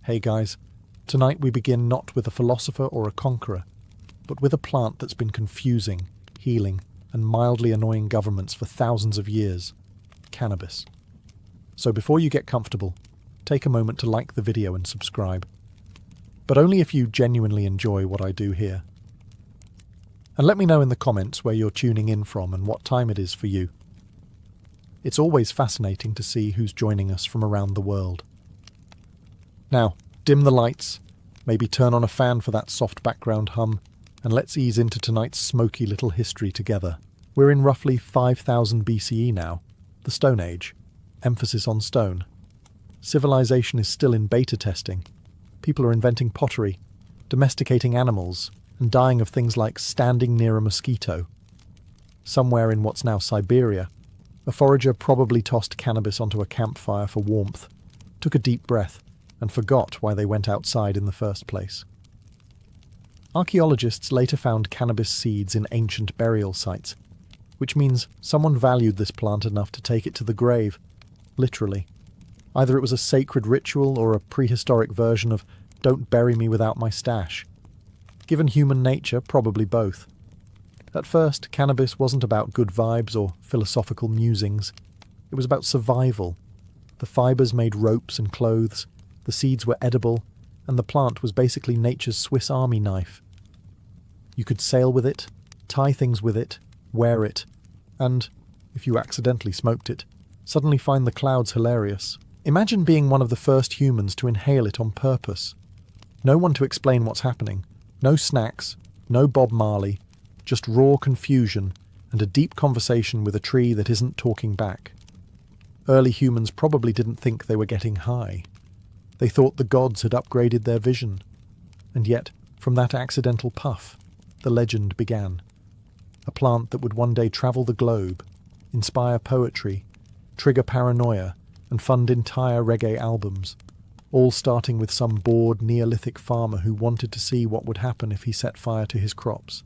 Hey guys, tonight we begin not with a philosopher or a conqueror, but with a plant that's been confusing, healing, and mildly annoying governments for thousands of years: cannabis. So before you get comfortable, take a moment to like the video and subscribe. But only if you genuinely enjoy what I do here. And let me know in the comments where you're tuning in from and what time it is for you. It's always fascinating to see who's joining us from around the world. Now, dim the lights, maybe turn on a fan for that soft background hum, and let's ease into tonight's smoky little history together. We're in roughly 5000 BCE now, the Stone Age, emphasis on stone. Civilization is still in beta testing. People are inventing pottery, domesticating animals, and dying of things like standing near a mosquito. Somewhere in what's now Siberia, a forager probably tossed cannabis onto a campfire for warmth, took a deep breath, and forgot why they went outside in the first place. Archaeologists later found cannabis seeds in ancient burial sites, which means someone valued this plant enough to take it to the grave, literally. Either it was a sacred ritual or a prehistoric version of "don't bury me without my stash." Given human nature, probably both. At first, cannabis wasn't about good vibes or philosophical musings. It was about survival. The fibers made ropes and clothes, the seeds were edible, and the plant was basically nature's Swiss Army knife. You could sail with it, tie things with it, wear it, and, if you accidentally smoked it, suddenly find the clouds hilarious. Imagine being one of the first humans to inhale it on purpose. No one to explain what's happening, no snacks, no Bob Marley, just raw confusion and a deep conversation with a tree that isn't talking back. Early humans probably didn't think they were getting high. They thought the gods had upgraded their vision. And yet, from that accidental puff, the legend began. A plant that would one day travel the globe, inspire poetry, trigger paranoia, and fund entire reggae albums, all starting with some bored Neolithic farmer who wanted to see what would happen if he set fire to his crops.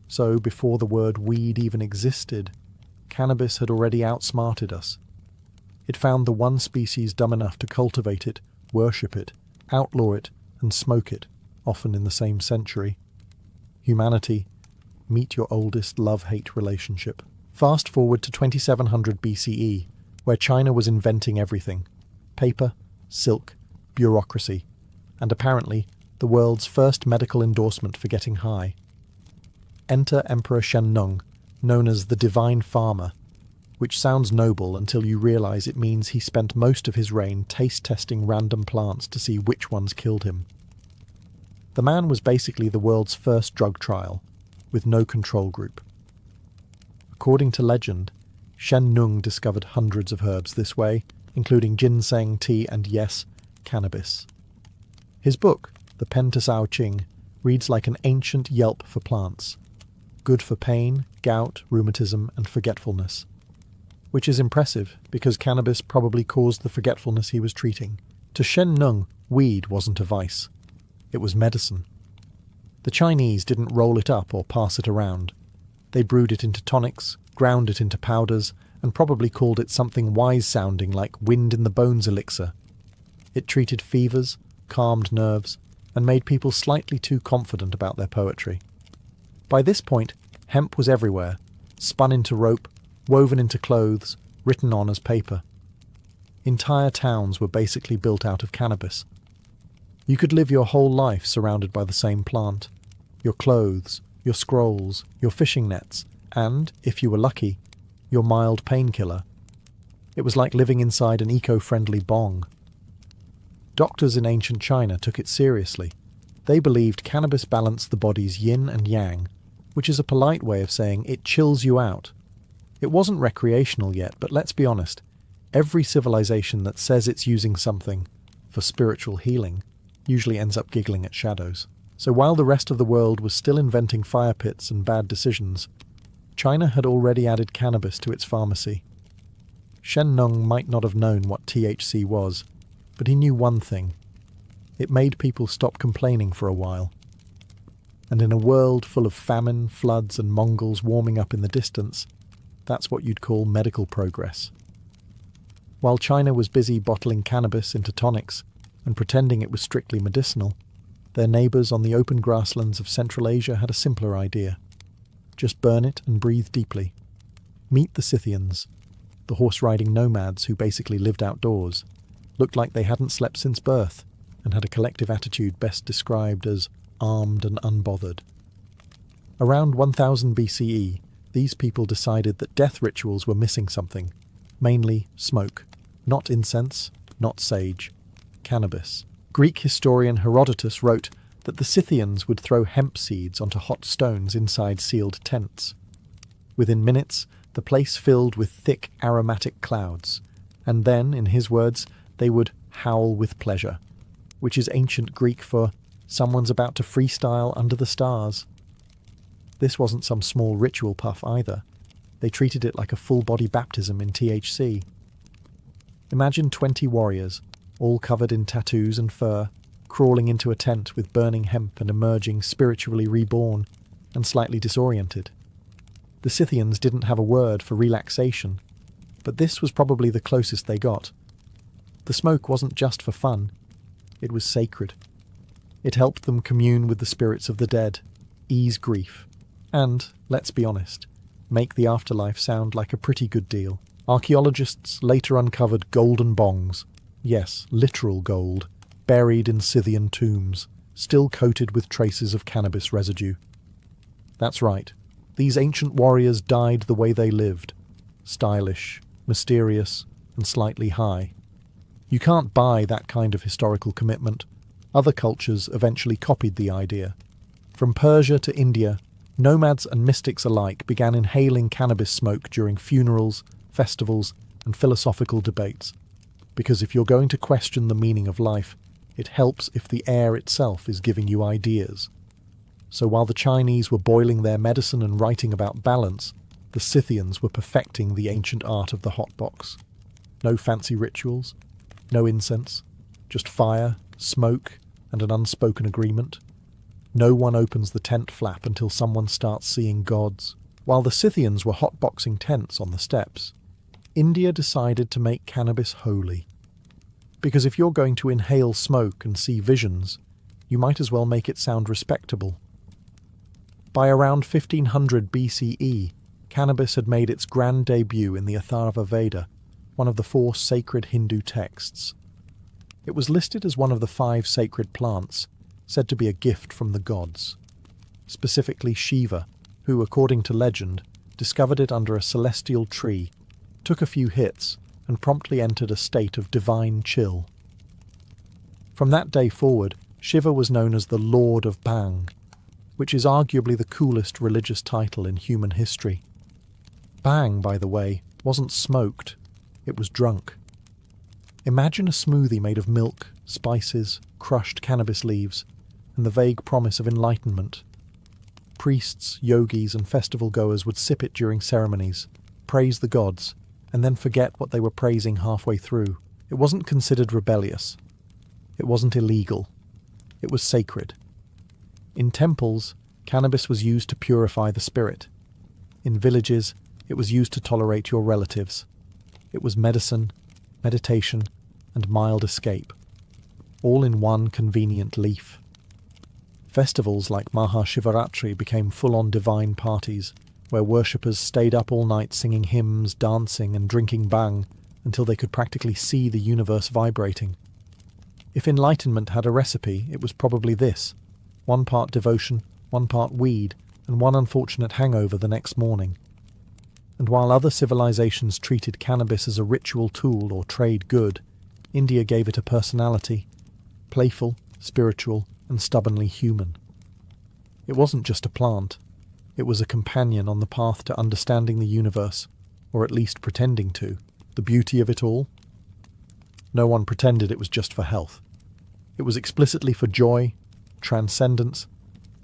So, before the word weed even existed, cannabis had already outsmarted us. It found the one species dumb enough to cultivate it, worship it, outlaw it, and smoke it, often in the same century. Humanity, meet your oldest love-hate relationship. Fast forward to 2700 BCE, where China was inventing everything: paper, silk, bureaucracy, and apparently the world's first medical endorsement for getting high. Enter Emperor Shen Nung, known as the Divine Farmer, which sounds noble until you realize it means he spent most of his reign taste-testing random plants to see which ones killed him. The man was basically the world's first drug trial, with no control group. According to legend, Shen Nung discovered hundreds of herbs this way, including ginseng, tea, and yes, cannabis. His book, the Pen to Sao Ching, reads like an ancient yelp for plants. Good for pain, gout, rheumatism, and forgetfulness. Which is impressive, because cannabis probably caused the forgetfulness he was treating. To Shen Nung, weed wasn't a vice. It was medicine. The Chinese didn't roll it up or pass it around. They brewed it into tonics, ground it into powders, and probably called it something wise-sounding like wind in the bones elixir. It treated fevers, calmed nerves, and made people slightly too confident about their poetry. By this point, hemp was everywhere, spun into rope, woven into clothes, written on as paper. Entire towns were basically built out of cannabis. You could live your whole life surrounded by the same plant. Your clothes, your scrolls, your fishing nets, and, if you were lucky, your mild painkiller. It was like living inside an eco-friendly bong. Doctors in ancient China took it seriously. They believed cannabis balanced the body's yin and yang, which is a polite way of saying it chills you out. It wasn't recreational yet, but let's be honest, every civilization that says it's using something for spiritual healing usually ends up giggling at shadows. So while the rest of the world was still inventing fire pits and bad decisions, China had already added cannabis to its pharmacy. Shen Nung might not have known what THC was, but he knew one thing. It made people stop complaining for a while. And in a world full of famine, floods, and Mongols warming up in the distance, that's what you'd call medical progress. While China was busy bottling cannabis into tonics, and pretending it was strictly medicinal, their neighbours on the open grasslands of Central Asia had a simpler idea. Just burn it and breathe deeply. Meet the Scythians, the horse-riding nomads who basically lived outdoors, looked like they hadn't slept since birth, and had a collective attitude best described as armed and unbothered. Around 1000 BCE, these people decided that death rituals were missing something, mainly smoke, not incense, not sage, cannabis. Greek historian Herodotus wrote that the Scythians would throw hemp seeds onto hot stones inside sealed tents. Within minutes, the place filled with thick aromatic clouds, and then, in his words, they would howl with pleasure, which is ancient Greek for someone's about to freestyle under the stars. This wasn't some small ritual puff either. They treated it like a full-body baptism in THC. Imagine 20 warriors, all covered in tattoos and fur, crawling into a tent with burning hemp and emerging spiritually reborn and slightly disoriented. The Scythians didn't have a word for relaxation, but this was probably the closest they got. The smoke wasn't just for fun, it was sacred. It helped them commune with the spirits of the dead, ease grief, and, let's be honest, make the afterlife sound like a pretty good deal. Archaeologists later uncovered golden bongs, yes, literal gold, buried in Scythian tombs, still coated with traces of cannabis residue. That's right, these ancient warriors died the way they lived, stylish, mysterious, and slightly high. You can't buy that kind of historical commitment. Other cultures eventually copied the idea. From Persia to India, nomads and mystics alike began inhaling cannabis smoke during funerals, festivals, and philosophical debates. Because if you're going to question the meaning of life, it helps if the air itself is giving you ideas. So while the Chinese were boiling their medicine and writing about balance, the Scythians were perfecting the ancient art of the hot box. No fancy rituals, no incense, just fire, smoke, and an unspoken agreement. No one opens the tent flap until someone starts seeing gods. While the Scythians were hotboxing tents on the steppes, India decided to make cannabis holy. Because if you're going to inhale smoke and see visions, you might as well make it sound respectable. By around 1500 BCE, cannabis had made its grand debut in the Atharva Veda, one of the 4 sacred Hindu texts. It was listed as one of the 5 sacred plants, said to be a gift from the gods. Specifically Shiva, who, according to legend, discovered it under a celestial tree, took a few hits, and promptly entered a state of divine chill. From that day forward, Shiva was known as the Lord of Bhang, which is arguably the coolest religious title in human history. Bhang, by the way, wasn't smoked, it was drunk. Imagine a smoothie made of milk, spices, crushed cannabis leaves, and the vague promise of enlightenment. Priests, yogis, and festival goers would sip it during ceremonies, praise the gods, and then forget what they were praising halfway through. It wasn't considered rebellious. It wasn't illegal. It was sacred. In temples, cannabis was used to purify the spirit. In villages, it was used to tolerate your relatives. It was medicine, meditation, and mild escape, all in one convenient leaf. Festivals like Mahashivaratri became full-on divine parties, where worshippers stayed up all night singing hymns, dancing, and drinking bhang until they could practically see the universe vibrating. If enlightenment had a recipe, it was probably this: 1 part devotion, 1 part weed, and 1 unfortunate hangover the next morning. And while other civilizations treated cannabis as a ritual tool or trade good, India gave it a personality, playful, spiritual, and stubbornly human. It wasn't just a plant. It was a companion on the path to understanding the universe, or at least pretending to. The beauty of it all? No one pretended it was just for health. It was explicitly for joy, transcendence,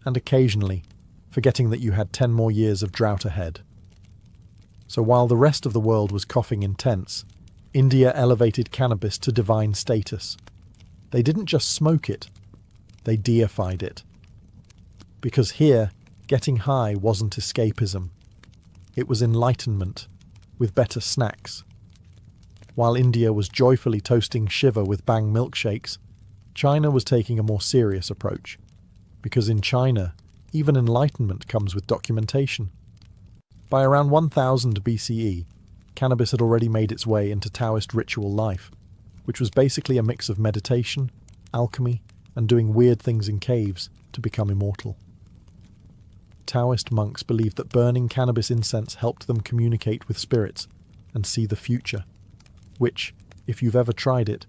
and occasionally, forgetting that you had 10 more years of drought ahead. So while the rest of the world was coughing in tents, India elevated cannabis to divine status. They didn't just smoke it, they deified it. Because here, getting high wasn't escapism. It was enlightenment, with better snacks. While India was joyfully toasting Shiva with bhang milkshakes, China was taking a more serious approach, because in China, even enlightenment comes with documentation. By around 1000 BCE, cannabis had already made its way into Taoist ritual life, which was basically a mix of meditation, alchemy, and doing weird things in caves to become immortal. Taoist monks believed that burning cannabis incense helped them communicate with spirits and see the future, which, if you've ever tried it,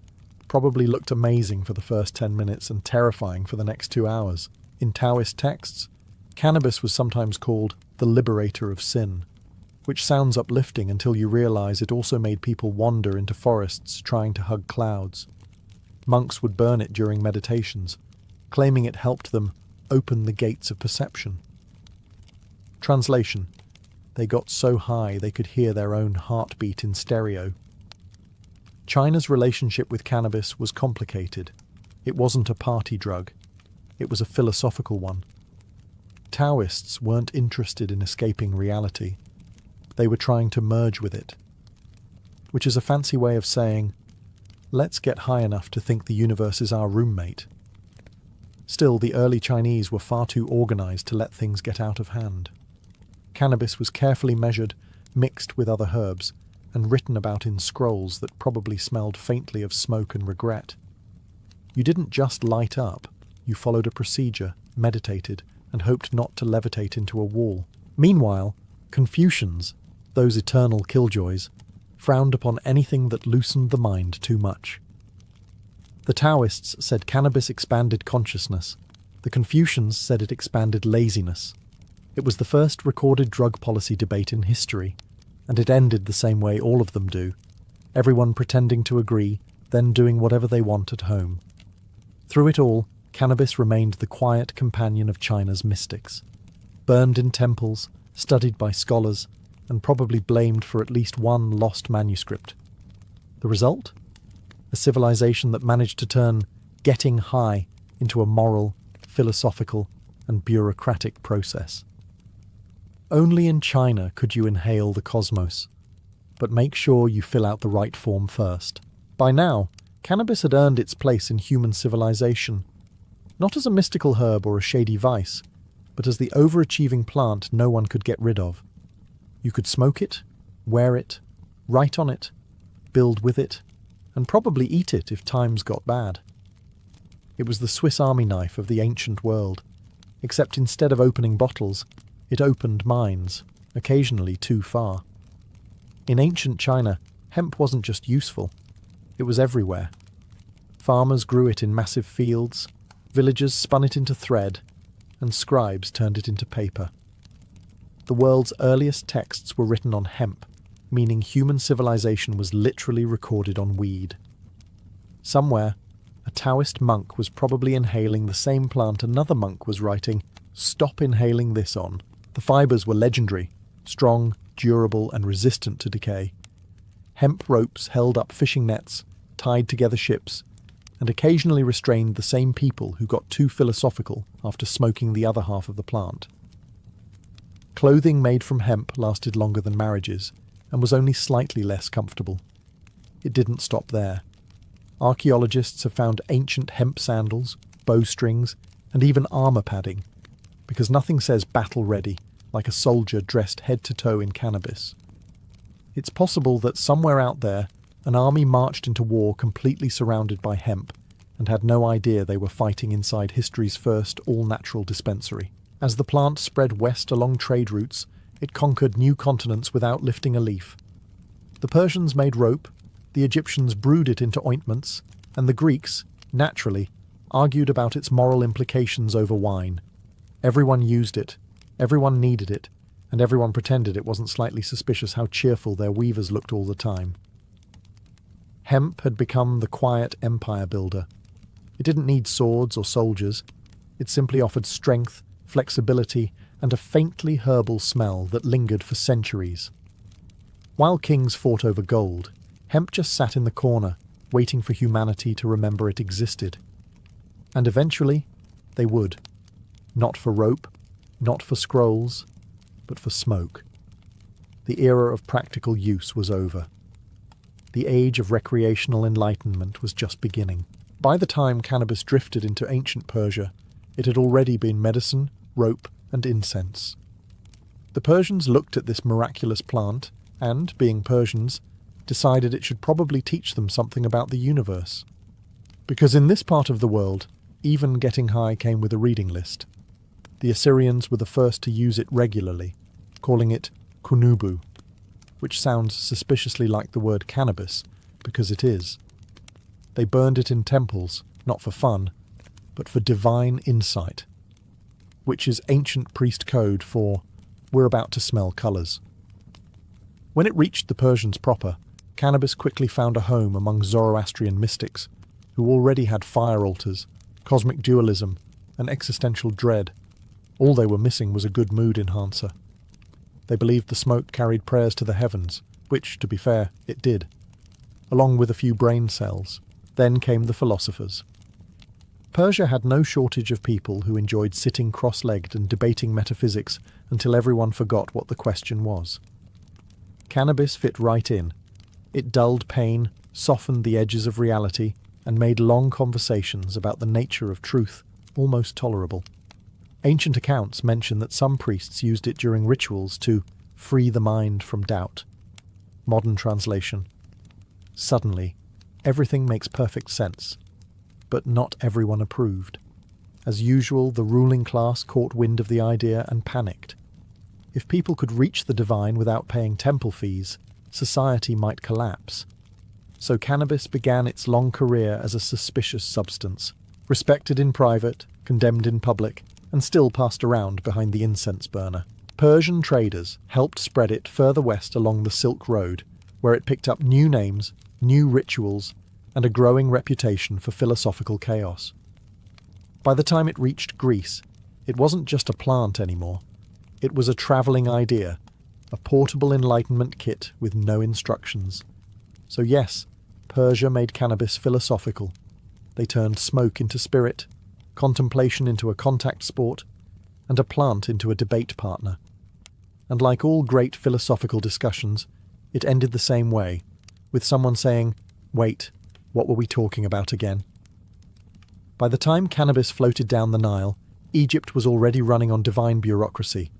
probably looked amazing for the first 10 minutes and terrifying for the next 2 hours. In Taoist texts, cannabis was sometimes called the liberator of sin, which sounds uplifting until you realize it also made people wander into forests trying to hug clouds. Monks would burn it during meditations, claiming it helped them open the gates of perception. Translation: they got so high they could hear their own heartbeat in stereo. China's relationship with cannabis was complicated. It wasn't a party drug. It was a philosophical one. Taoists weren't interested in escaping reality. They were trying to merge with it, which is a fancy way of saying, let's get high enough to think the universe is our roommate. Still, the early Chinese were far too organized to let things get out of hand. Cannabis was carefully measured, mixed with other herbs, and written about in scrolls that probably smelled faintly of smoke and regret. You didn't just light up, you followed a procedure, meditated, and hoped not to levitate into a wall. Meanwhile, Confucians, those eternal killjoys, frowned upon anything that loosened the mind too much. The Taoists said cannabis expanded consciousness. The Confucians said it expanded laziness. It was the first recorded drug policy debate in history, and it ended the same way all of them do, everyone pretending to agree, then doing whatever they want at home. Through it all, cannabis remained the quiet companion of China's mystics. Burned in temples, studied by scholars, and probably blamed for at least one lost manuscript. The result? A civilization that managed to turn getting high into a moral, philosophical, and bureaucratic process. Only in China could you inhale the cosmos, but make sure you fill out the right form first. By now, cannabis had earned its place in human civilization, not as a mystical herb or a shady vice, but as the overachieving plant no one could get rid of. You could smoke it, wear it, write on it, build with it, and probably eat it if times got bad. It was the Swiss Army knife of the ancient world, except instead of opening bottles, it opened minds, occasionally too far. In ancient China, hemp wasn't just useful, it was everywhere. Farmers grew it in massive fields, villagers spun it into thread, and scribes turned it into paper. The world's earliest texts were written on hemp, meaning human civilization was literally recorded on weed. Somewhere, a Taoist monk was probably inhaling the same plant another monk was writing, "Stop inhaling this" on. The fibers were legendary, strong, durable, and resistant to decay. Hemp ropes held up fishing nets, tied together ships, and occasionally restrained the same people who got too philosophical after smoking the other half of the plant. Clothing made from hemp lasted longer than marriages, and was only slightly less comfortable. It didn't stop there. Archaeologists have found ancient hemp sandals, bowstrings, and even armor padding, because nothing says battle-ready like a soldier dressed head to toe in cannabis. It's possible that somewhere out there, an army marched into war completely surrounded by hemp, and had no idea they were fighting inside history's first all-natural dispensary. As the plant spread west along trade routes, it conquered new continents without lifting a leaf. The Persians made rope, the Egyptians brewed it into ointments, and the Greeks, naturally, argued about its moral implications over wine. Everyone used it, everyone needed it, and everyone pretended it wasn't slightly suspicious how cheerful their weavers looked all the time. Hemp had become the quiet empire builder. It didn't need swords or soldiers. It simply offered strength, flexibility, and a faintly herbal smell that lingered for centuries. While kings fought over gold, hemp just sat in the corner, waiting for humanity to remember it existed. And eventually, they would. Not for rope, not for scrolls, but for smoke. The era of practical use was over. The age of recreational enlightenment was just beginning. By the time cannabis drifted into ancient Persia, it had already been medicine, rope, and incense. The Persians looked at this miraculous plant and, being Persians, decided it should probably teach them something about the universe. Because in this part of the world, even getting high came with a reading list. The Assyrians were the first to use it regularly, calling it kunubu, which sounds suspiciously like the word cannabis, because it is. They burned it in temples, not for fun, but for divine insight, which is ancient priest code for "we're about to smell colours." When it reached the Persians proper, cannabis quickly found a home among Zoroastrian mystics, who already had fire altars, cosmic dualism, and existential dread. All they were missing was a good mood enhancer. They believed the smoke carried prayers to the heavens, which, to be fair, it did, along with a few brain cells. Then came the philosophers. Persia had no shortage of people who enjoyed sitting cross-legged and debating metaphysics until everyone forgot what the question was. Cannabis fit right in. It dulled pain, softened the edges of reality, and made long conversations about the nature of truth almost tolerable. Ancient accounts mention that some priests used it during rituals to free the mind from doubt. Modern translation: suddenly, everything makes perfect sense. But not everyone approved. As usual, the ruling class caught wind of the idea and panicked. If people could reach the divine without paying temple fees, society might collapse. So cannabis began its long career as a suspicious substance, respected in private, condemned in public, and still passed around behind the incense burner. Persian traders helped spread it further west along the Silk Road, where it picked up new names, new rituals, and a growing reputation for philosophical chaos. By the time it reached Greece, it wasn't just a plant anymore. It was a travelling idea, a portable enlightenment kit with no instructions. So yes, Persia made cannabis philosophical. They turned smoke into spirit, contemplation into a contact sport, and a plant into a debate partner. And like all great philosophical discussions, it ended the same way, with someone saying, "Wait, what were we talking about again?" By the time cannabis floated down the Nile, Egypt was already running on divine bureaucracy.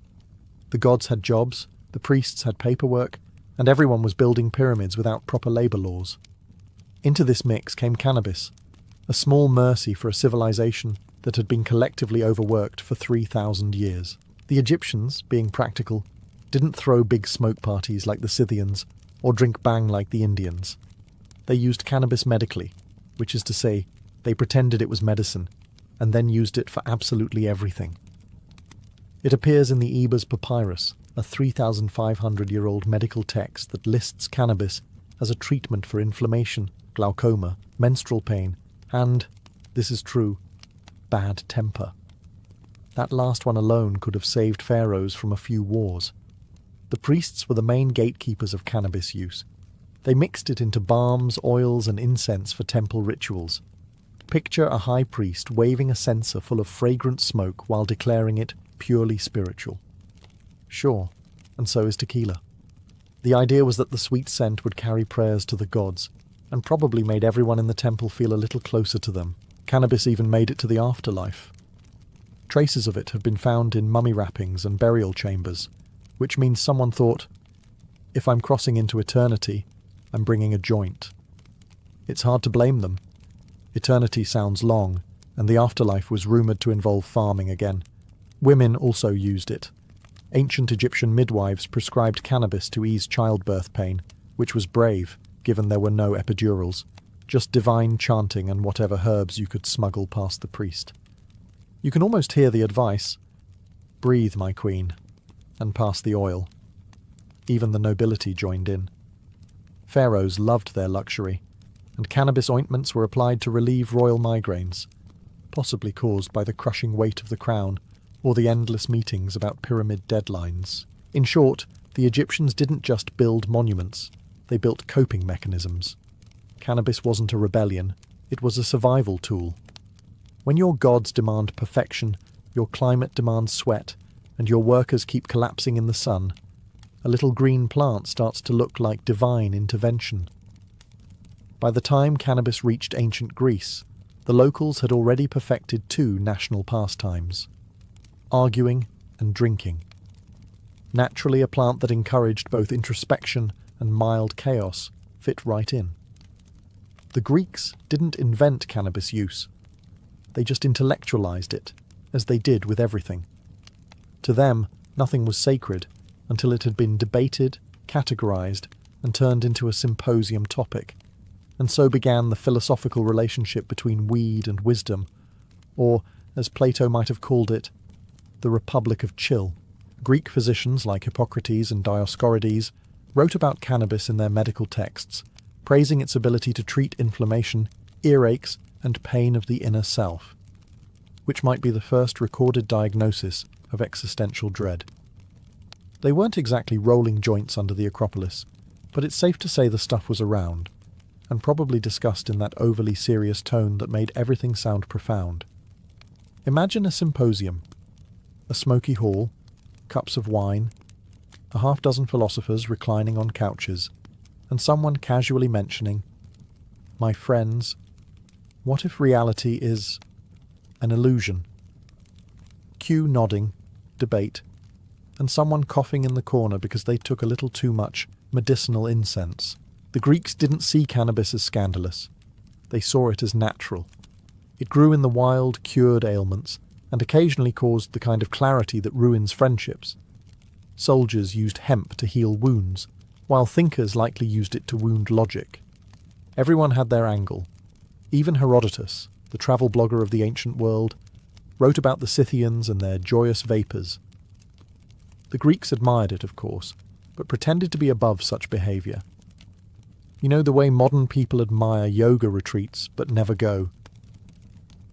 The gods had jobs, the priests had paperwork, and everyone was building pyramids without proper labour laws. Into this mix came cannabis, a small mercy for a civilization that had been collectively overworked for 3,000 years. The Egyptians, being practical, didn't throw big smoke parties like the Scythians or drink bang like the Indians. They used cannabis medically, which is to say, they pretended it was medicine, and then used it for absolutely everything. It appears in the Ebers Papyrus, a 3,500-year-old medical text that lists cannabis as a treatment for inflammation, glaucoma, menstrual pain, and, this is true, bad temper. That last one alone could have saved pharaohs from a few wars. The priests were the main gatekeepers of cannabis use. They mixed it into balms, oils, and incense for temple rituals. Picture a high priest waving a censer full of fragrant smoke while declaring it purely spiritual. Sure, and so is tequila. The idea was that the sweet scent would carry prayers to the gods, and probably made everyone in the temple feel a little closer to them. Cannabis even made it to the afterlife. Traces of it have been found in mummy wrappings and burial chambers, which means someone thought, if I'm crossing into eternity, I'm bringing a joint. It's hard to blame them. Eternity sounds long, and the afterlife was rumoured to involve farming again. Women also used it. Ancient Egyptian midwives prescribed cannabis to ease childbirth pain, which was brave, given there were no epidurals, just divine chanting and whatever herbs you could smuggle past the priest. You can almost hear the advice, "Breathe, my queen," and pass the oil. Even the nobility joined in. Pharaohs loved their luxury, and cannabis ointments were applied to relieve royal migraines, possibly caused by the crushing weight of the crown or the endless meetings about pyramid deadlines. In short, the Egyptians didn't just build monuments, they built coping mechanisms. Cannabis wasn't a rebellion, it was a survival tool. When your gods demand perfection, your climate demands sweat, and your workers keep collapsing in the sun, a little green plant starts to look like divine intervention. By the time cannabis reached ancient Greece, the locals had already perfected two national pastimes: arguing and drinking. Naturally, a plant that encouraged both introspection and mild chaos fit right in. The Greeks didn't invent cannabis use. They just intellectualized it, as they did with everything. To them, nothing was sacred until it had been debated, categorized, and turned into a symposium topic. And so began the philosophical relationship between weed and wisdom, or, as Plato might have called it, the Republic of Chill. Greek physicians like Hippocrates and Dioscorides wrote about cannabis in their medical texts, praising its ability to treat inflammation, earaches, and pain of the inner self, which might be the first recorded diagnosis of existential dread. They weren't exactly rolling joints under the Acropolis, but it's safe to say the stuff was around, and probably discussed in that overly serious tone that made everything sound profound. Imagine a symposium, a smoky hall, cups of wine, a half-dozen philosophers reclining on couches, and someone casually mentioning, "My friends, what if reality is an illusion?" Cue nodding, debate, and someone coughing in the corner because they took a little too much medicinal incense. The Greeks didn't see cannabis as scandalous. They saw it as natural. It grew in the wild, cured ailments, and occasionally caused the kind of clarity that ruins friendships. Soldiers used hemp to heal wounds, while thinkers likely used it to wound logic. Everyone had their angle. Even Herodotus, the travel blogger of the ancient world, wrote about the Scythians and their joyous vapours. The Greeks admired it, of course, but pretended to be above such behaviour. You know the way modern people admire yoga retreats but never go.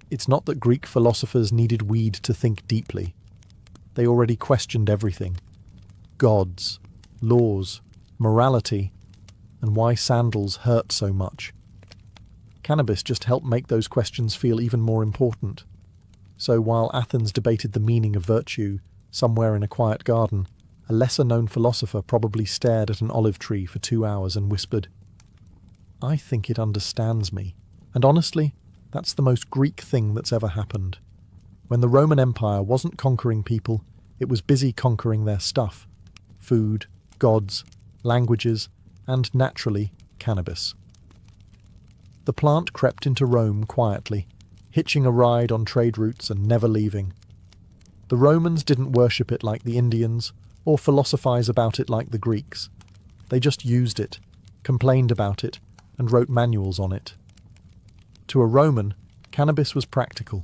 It's not that Greek philosophers needed weed to think deeply. They already questioned everything: gods, laws, morality, and why sandals hurt so much. Cannabis just helped make those questions feel even more important. So while Athens debated the meaning of virtue somewhere in a quiet garden, a lesser-known philosopher probably stared at an olive tree for 2 hours and whispered, "I think it understands me." And honestly, that's the most Greek thing that's ever happened. When the Roman Empire wasn't conquering people, it was busy conquering their stuff: food, gods, languages, and, naturally, cannabis. The plant crept into Rome quietly, hitching a ride on trade routes and never leaving. The Romans didn't worship it like the Indians, or philosophize about it like the Greeks. They just used it, complained about it, and wrote manuals on it. To a Roman, cannabis was practical.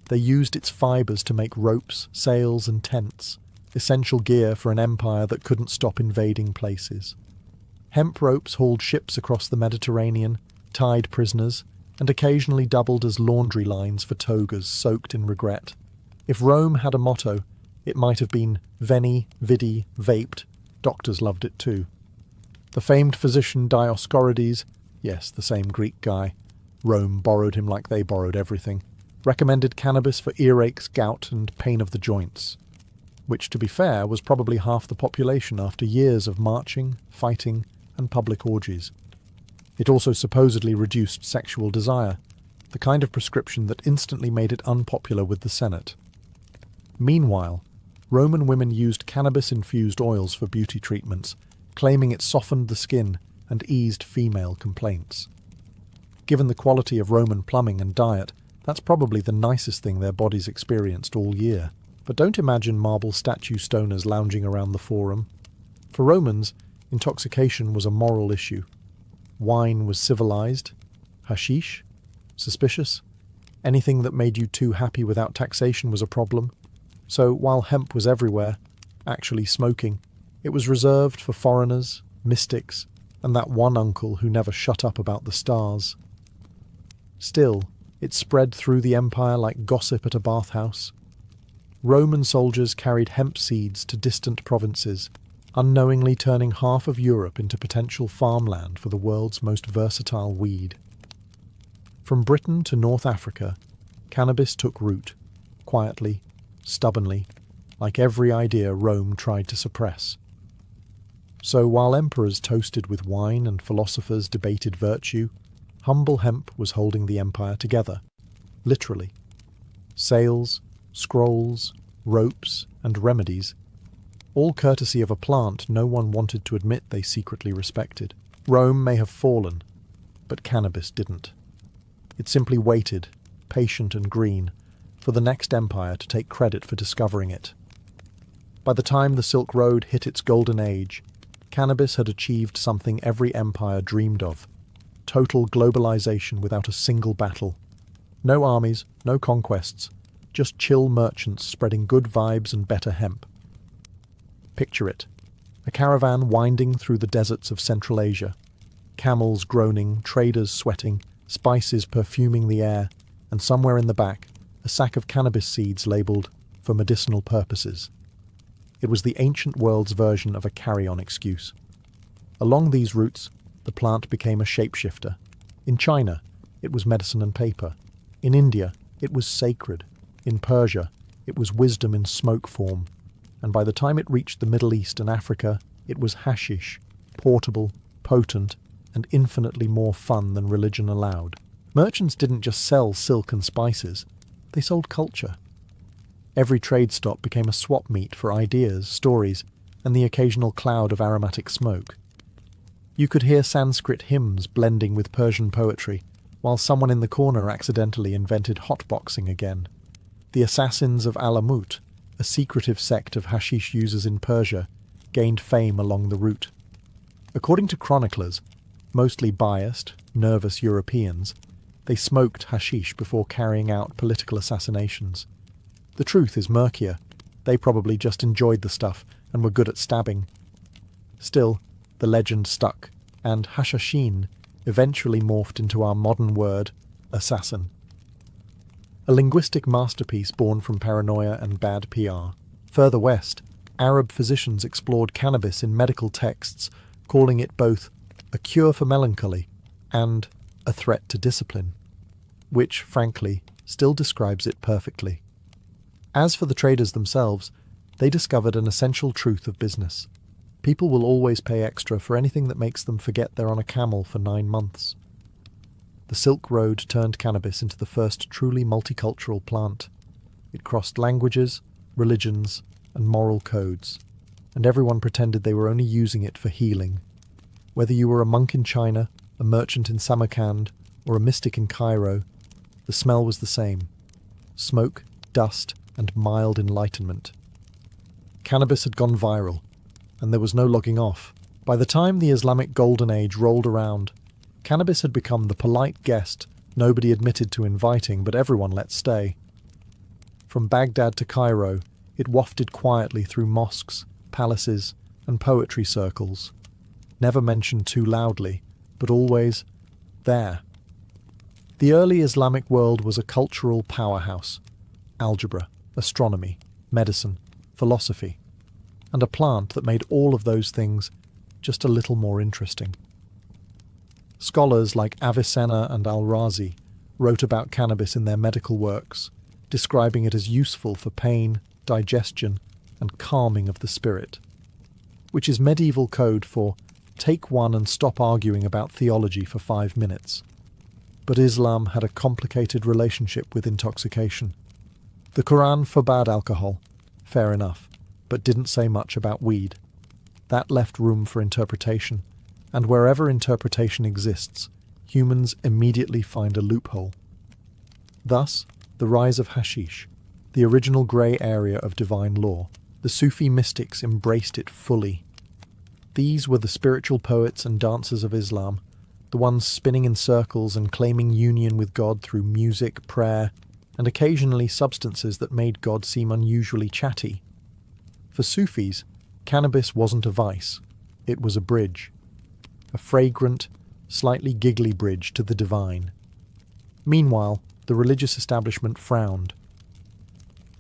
They used its fibers to make ropes, sails, and tents, essential gear for an empire that couldn't stop invading places. Hemp ropes hauled ships across the Mediterranean, tied prisoners, and occasionally doubled as laundry lines for togas soaked in regret. If Rome had a motto, it might have been Veni, Vidi, Vaped. Doctors loved it too. The famed physician Dioscorides, yes, the same Greek guy, Rome borrowed him like they borrowed everything, recommended cannabis for earaches, gout, and pain of the joints, which, to be fair, was probably half the population after years of marching, fighting, and public orgies. It also supposedly reduced sexual desire, the kind of prescription that instantly made it unpopular with the Senate. Meanwhile, Roman women used cannabis-infused oils for beauty treatments, claiming it softened the skin and eased female complaints. Given the quality of Roman plumbing and diet, that's probably the nicest thing their bodies experienced all year. But don't imagine marble statue stoners lounging around the forum. For Romans, intoxication was a moral issue. Wine was civilized. Hashish? Suspicious. Anything that made you too happy without taxation was a problem. So while hemp was everywhere, actually smoking, it was reserved for foreigners, mystics, and that one uncle who never shut up about the stars. Still, it spread through the empire like gossip at a bathhouse. Roman soldiers carried hemp seeds to distant provinces, unknowingly turning half of Europe into potential farmland for the world's most versatile weed. From Britain to North Africa, cannabis took root, quietly, stubbornly, like every idea Rome tried to suppress. So while emperors toasted with wine and philosophers debated virtue, humble hemp was holding the empire together. literally. Sails, scrolls, ropes, and remedies, all courtesy of a plant no one wanted to admit they secretly respected. Rome may have fallen, but cannabis didn't. It simply waited, patient and green, for the next empire to take credit for discovering it. By the time the Silk Road hit its golden age, cannabis had achieved something every empire dreamed of: total globalization without a single battle. No armies, no conquests, just chill merchants spreading good vibes and better hemp. Picture it: a caravan winding through the deserts of Central Asia, camels groaning, traders sweating, spices perfuming the air, and somewhere in the back, a sack of cannabis seeds labelled "for medicinal purposes." It was the ancient world's version of a carry-on excuse. Along these routes, the plant became a shapeshifter. In China, it was medicine and paper. In India, it was sacred. In Persia, it was wisdom in smoke form. And by the time it reached the Middle East and Africa, it was hashish, portable, potent, and infinitely more fun than religion allowed. Merchants didn't just sell silk and spices, they sold culture. Every trade stop became a swap meet for ideas, stories, and the occasional cloud of aromatic smoke. You could hear Sanskrit hymns blending with Persian poetry, while someone in the corner accidentally invented hotboxing again. The assassins of Alamut, a secretive sect of hashish users in Persia, gained fame along the route. According to chroniclers, mostly biased, nervous Europeans, they smoked hashish before carrying out political assassinations. The truth is murkier. They probably just enjoyed the stuff and were good at stabbing. Still, the legend stuck, and hashashin eventually morphed into our modern word, assassin. A linguistic masterpiece born from paranoia and bad PR. Further west, Arab physicians explored cannabis in medical texts, calling it both a cure for melancholy and a threat to discipline, which, frankly, still describes it perfectly. As for the traders themselves, they discovered an essential truth of business. People will always pay extra for anything that makes them forget they're on a camel for 9 months. The Silk Road turned cannabis into the first truly multicultural plant. It crossed languages, religions, and moral codes, and everyone pretended they were only using it for healing. Whether you were a monk in China, a merchant in Samarkand, or a mystic in Cairo, the smell was the same: smoke, dust, and mild enlightenment. Cannabis had gone viral, and there was no logging off. By the time the Islamic Golden Age rolled around, cannabis had become the polite guest nobody admitted to inviting, but everyone let stay. From Baghdad to Cairo, it wafted quietly through mosques, palaces, and poetry circles, never mentioned too loudly, but always there. The early Islamic world was a cultural powerhouse: algebra, astronomy, medicine, philosophy, and a plant that made all of those things just a little more interesting. Scholars like Avicenna and Al-Razi wrote about cannabis in their medical works, describing it as useful for pain, digestion, and calming of the spirit, which is medieval code for take one and stop arguing about theology for 5 minutes. But Islam had a complicated relationship with intoxication. The Quran forbade alcohol, fair enough, but didn't say much about weed. That left room for interpretation, and wherever interpretation exists, humans immediately find a loophole. Thus, the rise of hashish, the original grey area of divine law. The Sufi mystics embraced it fully. These were the spiritual poets and dancers of Islam, the ones spinning in circles and claiming union with God through music, prayer, and occasionally substances that made God seem unusually chatty. For Sufis, cannabis wasn't a vice, it was a bridge. A fragrant, slightly giggly bridge to the divine. Meanwhile, the religious establishment frowned.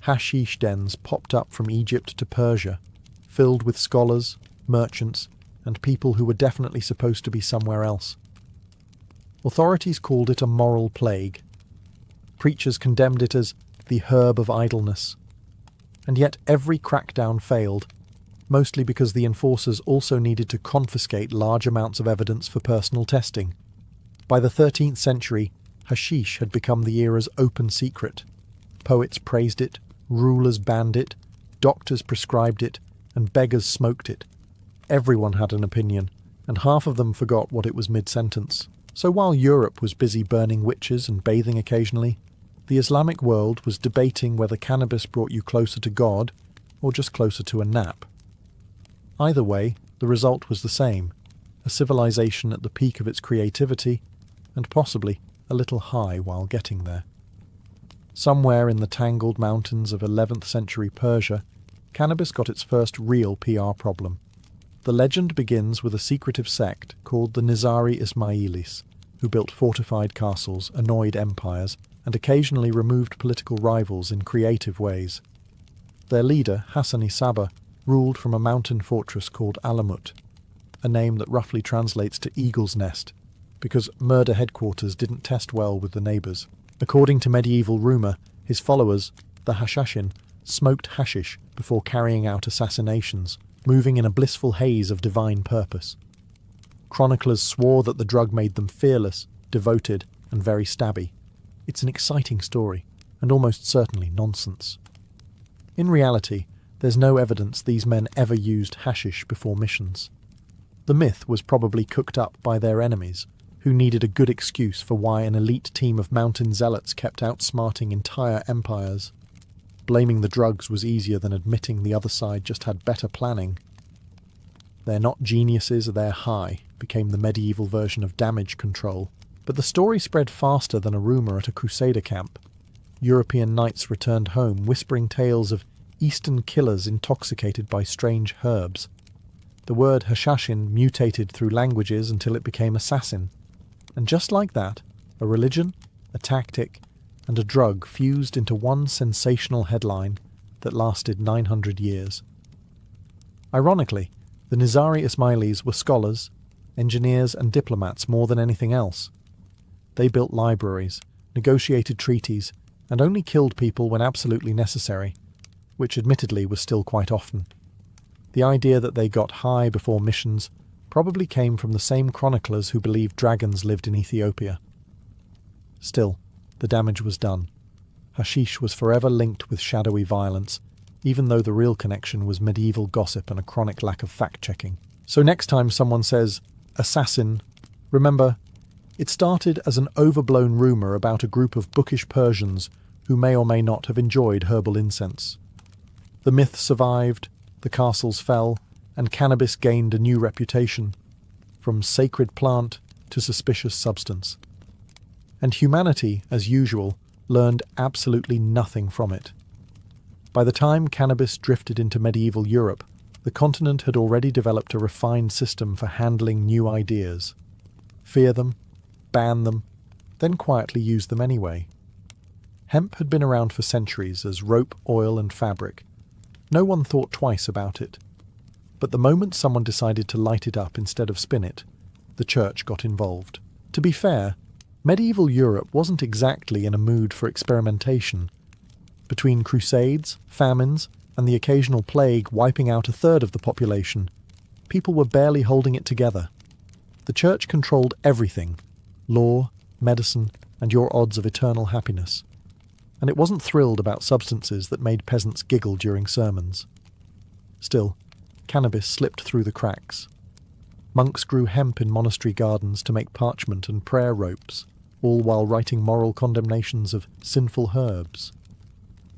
Hashish dens popped up from Egypt to Persia, filled with scholars, merchants, and people who were definitely supposed to be somewhere else. Authorities called it a moral plague. Preachers condemned it as the herb of idleness. And yet every crackdown failed, mostly because the enforcers also needed to confiscate large amounts of evidence for personal testing. By the 13th century, Hashish had become the era's open secret. Poets praised it, rulers banned it, doctors prescribed it, and beggars smoked it. Everyone had an opinion, and half of them forgot what it was mid-sentence. So while Europe was busy burning witches and bathing occasionally, the Islamic world was debating whether cannabis brought you closer to God or just closer to a nap. Either way, the result was the same, a civilization at the peak of its creativity, and possibly a little high while getting there. Somewhere in the tangled mountains of 11th century Persia, cannabis got its first real PR problem. The legend begins with a secretive sect called the Nizari Ismailis, who built fortified castles, annoyed empires, and occasionally removed political rivals in creative ways. Their leader, Hassani Saba, ruled from a mountain fortress called Alamut, a name that roughly translates to eagle's nest, because murder headquarters didn't test well with the neighbours. According to medieval rumour, his followers, the Hashashin, smoked hashish before carrying out assassinations, moving in a blissful haze of divine purpose. Chroniclers swore that the drug made them fearless, devoted, and very stabby. It's an exciting story, and almost certainly nonsense. In reality, there's no evidence these men ever used hashish before missions. The myth was probably cooked up by their enemies, who needed a good excuse for why an elite team of mountain zealots kept outsmarting entire empires. Blaming the drugs was easier than admitting the other side just had better planning. "They're not geniuses, they're high," became the medieval version of damage control. But the story spread faster than a rumour at a crusader camp. European knights returned home whispering tales of Eastern killers intoxicated by strange herbs. The word Hashashin mutated through languages until it became assassin. And just like that, a religion, a tactic, and a drug fused into one sensational headline that lasted 900 years. Ironically, the Nizari Ismailis were scholars, engineers and diplomats more than anything else. They built libraries, negotiated treaties, and only killed people when absolutely necessary, which admittedly was still quite often. The idea that they got high before missions probably came from the same chroniclers who believed dragons lived in Ethiopia. Still, the damage was done. Hashish was forever linked with shadowy violence, even though the real connection was medieval gossip and a chronic lack of fact-checking. So next time someone says, "assassin," remember, it started as an overblown rumour about a group of bookish Persians who may or may not have enjoyed herbal incense. The myth survived, the castles fell, and cannabis gained a new reputation, from sacred plant to suspicious substance. And humanity, as usual, learned absolutely nothing from it. By the time cannabis drifted into medieval Europe, the continent had already developed a refined system for handling new ideas. Fear them, ban them, then quietly use them anyway. Hemp had been around for centuries as rope, oil, and fabric. No one thought twice about it. But the moment someone decided to light it up instead of spin it, the church got involved. To be fair, medieval Europe wasn't exactly in a mood for experimentation. Between crusades, famines, and the occasional plague wiping out a third of the population, people were barely holding it together. The church controlled everything: law, medicine, and your odds of eternal happiness. And it wasn't thrilled about substances that made peasants giggle during sermons. Still, cannabis slipped through the cracks. Monks grew hemp in monastery gardens to make parchment and prayer ropes, all while writing moral condemnations of sinful herbs.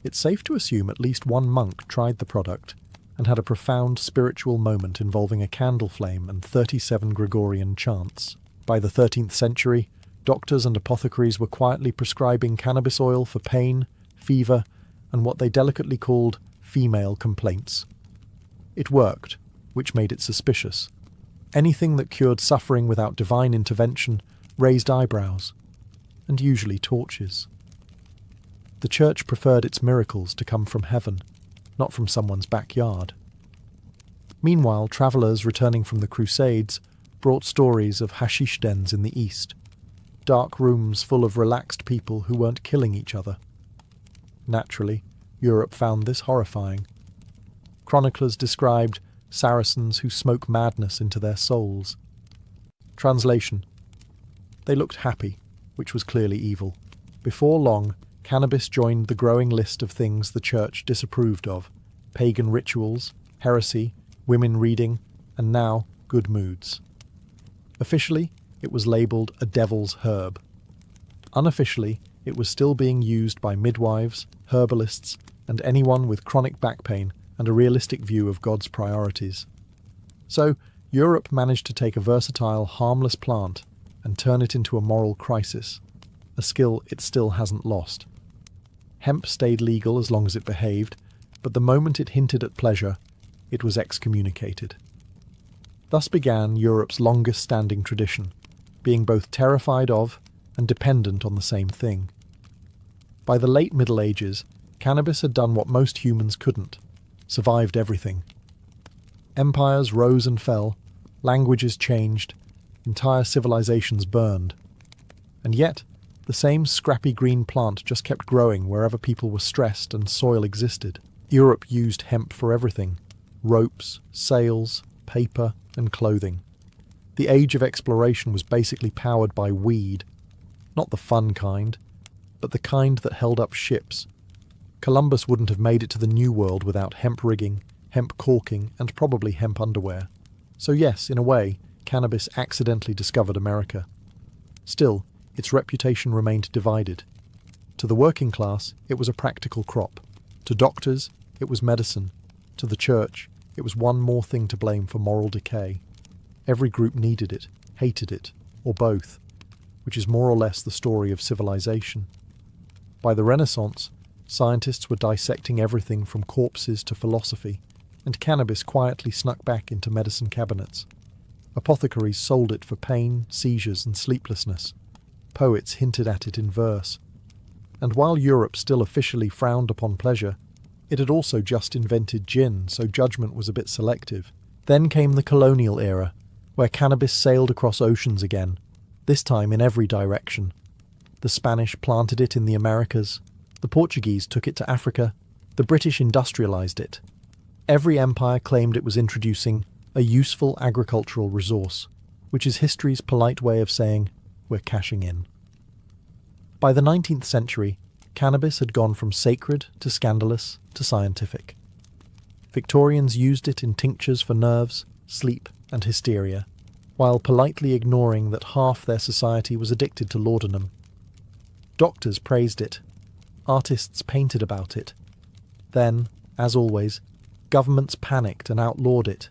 It's safe to assume at least one monk tried the product and had a profound spiritual moment involving a candle flame and 37 Gregorian chants. By the 13th century, doctors and apothecaries were quietly prescribing cannabis oil for pain, fever, and what they delicately called female complaints. It worked, which made it suspicious. Anything that cured suffering without divine intervention raised eyebrows, and usually torches. The church preferred its miracles to come from heaven, not from someone's backyard. Meanwhile, travellers returning from the Crusades brought stories of hashish dens in the east, dark rooms full of relaxed people who weren't killing each other. Naturally, Europe found this horrifying. Chroniclers described Saracens who smoke madness into their souls. Translation: they looked happy, which was clearly evil. Before long, cannabis joined the growing list of things the church disapproved of: pagan rituals, heresy, women reading, and now good moods. Officially, it was labelled a devil's herb. Unofficially, it was still being used by midwives, herbalists, and anyone with chronic back pain and a realistic view of God's priorities. So, Europe managed to take a versatile, harmless plant and turn it into a moral crisis, a skill it still hasn't lost. Hemp stayed legal as long as it behaved, but the moment it hinted at pleasure, it was excommunicated. Thus began Europe's longest-standing tradition, being both terrified of and dependent on the same thing. By the late Middle Ages, cannabis had done what most humans couldn't: survived everything. Empires rose and fell, languages changed, entire civilizations burned. And yet, the same scrappy green plant just kept growing wherever people were stressed and soil existed. Europe used hemp for everything: ropes, sails, paper, and clothing. The age of exploration was basically powered by weed, not the fun kind, but the kind that held up ships. Columbus wouldn't have made it to the New World without hemp rigging, hemp caulking, and probably hemp underwear. So yes, in a way, cannabis accidentally discovered America. Still, its reputation remained divided. To the working class, it was a practical crop. To doctors, it was medicine. To the church, it was one more thing to blame for moral decay. Every group needed it, hated it, or both, which is more or less the story of civilization. By the Renaissance, scientists were dissecting everything from corpses to philosophy, and cannabis quietly snuck back into medicine cabinets. Apothecaries sold it for pain, seizures, and sleeplessness. Poets hinted at it in verse. And while Europe still officially frowned upon pleasure, it had also just invented gin, so judgment was a bit selective. Then came the colonial era, where cannabis sailed across oceans again, this time in every direction. The Spanish planted it in the Americas, the Portuguese took it to Africa, the British industrialized it. Every empire claimed it was introducing a useful agricultural resource, which is history's polite way of saying, we're cashing in. By the 19th century, cannabis had gone from sacred to scandalous to scientific. Victorians used it in tinctures for nerves, sleep, and hysteria, while politely ignoring that half their society was addicted to laudanum. Doctors praised it. Artists painted about it. Then, as always, governments panicked and outlawed it,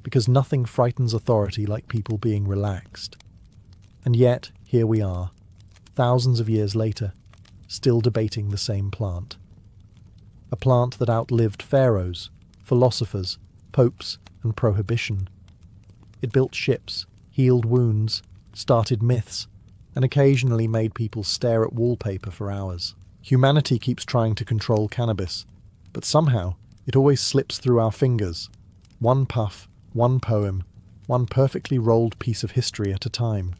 because nothing frightens authority like people being relaxed. And yet, here we are, thousands of years later, still debating the same plant. A plant that outlived pharaohs, philosophers, popes, and prohibition. It built ships, healed wounds, started myths, and occasionally made people stare at wallpaper for hours. Humanity keeps trying to control cannabis, but somehow it always slips through our fingers. One puff, one poem, one perfectly rolled piece of history at a time.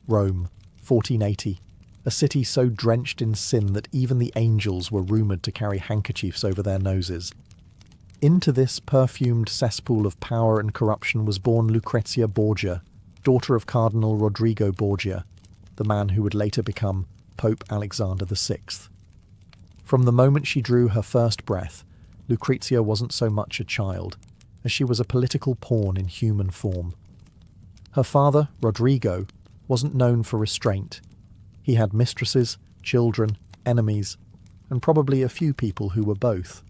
Rome, 1480. A city so drenched in sin that even the angels were rumoured to carry handkerchiefs over their noses. Into this perfumed cesspool of power and corruption was born Lucrezia Borgia, daughter of Cardinal Rodrigo Borgia, the man who would later become Pope Alexander VI. From the moment she drew her first breath, Lucrezia wasn't so much a child, as she was a political pawn in human form. Her father, Rodrigo, wasn't known for restraint. He had mistresses, children, enemies, and probably a few people who were both.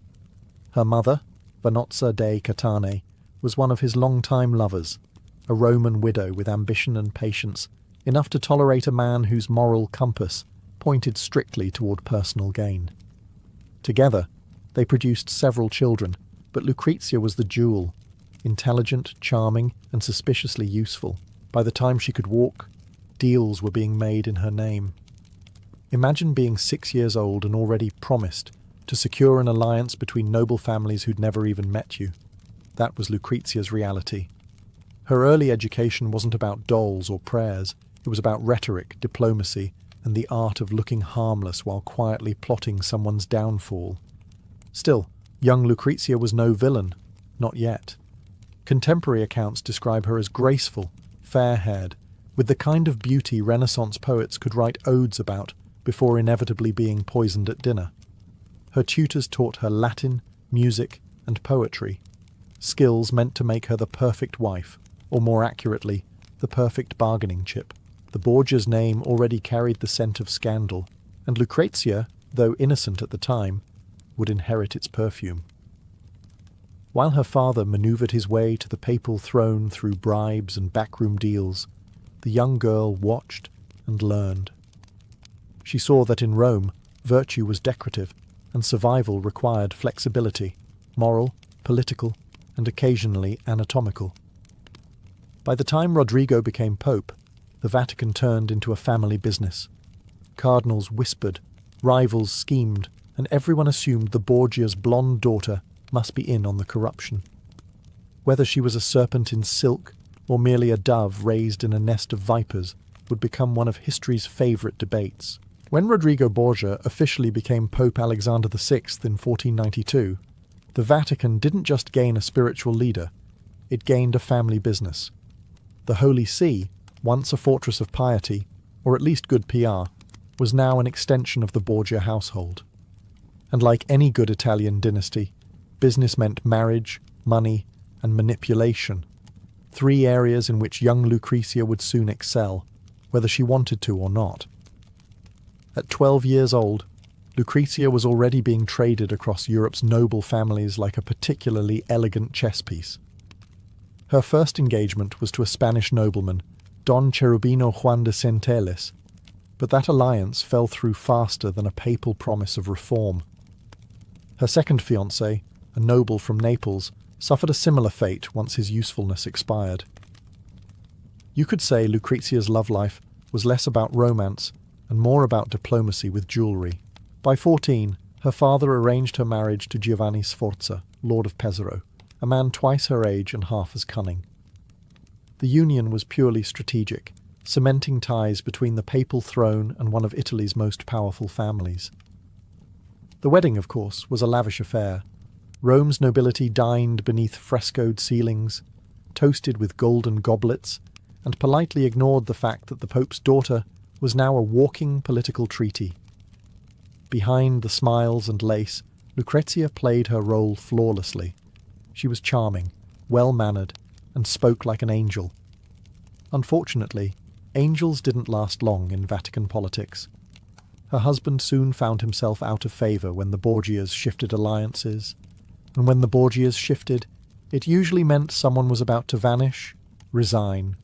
Her mother, Vanozza dei Catane, was one of his long-time lovers, a Roman widow with ambition and patience, enough to tolerate a man whose moral compass pointed strictly toward personal gain. Together, they produced several children, but Lucrezia was the jewel, intelligent, charming, and suspiciously useful. By the time she could walk, deals were being made in her name. Imagine being 6 years old and already promised to secure an alliance between noble families who'd never even met you. That was Lucrezia's reality. Her early education wasn't about dolls or prayers. It was about rhetoric, diplomacy, and the art of looking harmless while quietly plotting someone's downfall. Still, young Lucrezia was no villain. Not yet. Contemporary accounts describe her as graceful, fair-haired, with the kind of beauty Renaissance poets could write odes about before inevitably being poisoned at dinner. Her tutors taught her Latin, music, and poetry, skills meant to make her the perfect wife, or more accurately, the perfect bargaining chip. The Borgia's name already carried the scent of scandal, and Lucrezia, though innocent at the time, would inherit its perfume. While her father maneuvered his way to the papal throne through bribes and backroom deals, the young girl watched and learned. She saw that in Rome, virtue was decorative, and survival required flexibility, moral, political, and occasionally anatomical. By the time Rodrigo became pope, the Vatican turned into a family business. Cardinals whispered, rivals schemed, and everyone assumed the Borgia's blonde daughter must be in on the corruption. Whether she was a serpent in silk or merely a dove raised in a nest of vipers would become one of history's favourite debates. When Rodrigo Borgia officially became Pope Alexander VI in 1492, the Vatican didn't just gain a spiritual leader, it gained a family business. The Holy See, once a fortress of piety, or at least good PR, was now an extension of the Borgia household. And like any good Italian dynasty, business meant marriage, money, and manipulation, three areas in which young Lucrezia would soon excel, whether she wanted to or not. At 12 years old, Lucrezia was already being traded across Europe's noble families like a particularly elegant chess piece. Her first engagement was to a Spanish nobleman, Don Cherubino Juan de Centelles, but that alliance fell through faster than a papal promise of reform. Her second fiancé, a noble from Naples, suffered a similar fate once his usefulness expired. You could say Lucrezia's love life was less about romance and more about diplomacy with jewellery. By 14, her father arranged her marriage to Giovanni Sforza, Lord of Pesaro, a man twice her age and half as cunning. The union was purely strategic, cementing ties between the papal throne and one of Italy's most powerful families. The wedding, of course, was a lavish affair. Rome's nobility dined beneath frescoed ceilings, toasted with golden goblets, and politely ignored the fact that the Pope's daughter was now a walking political treaty. Behind the smiles and lace, Lucrezia played her role flawlessly. She was charming, well-mannered, and spoke like an angel. Unfortunately, angels didn't last long in Vatican politics. Her husband soon found himself out of favour when the Borgias shifted alliances, and when the Borgias shifted, it usually meant someone was about to vanish, resign,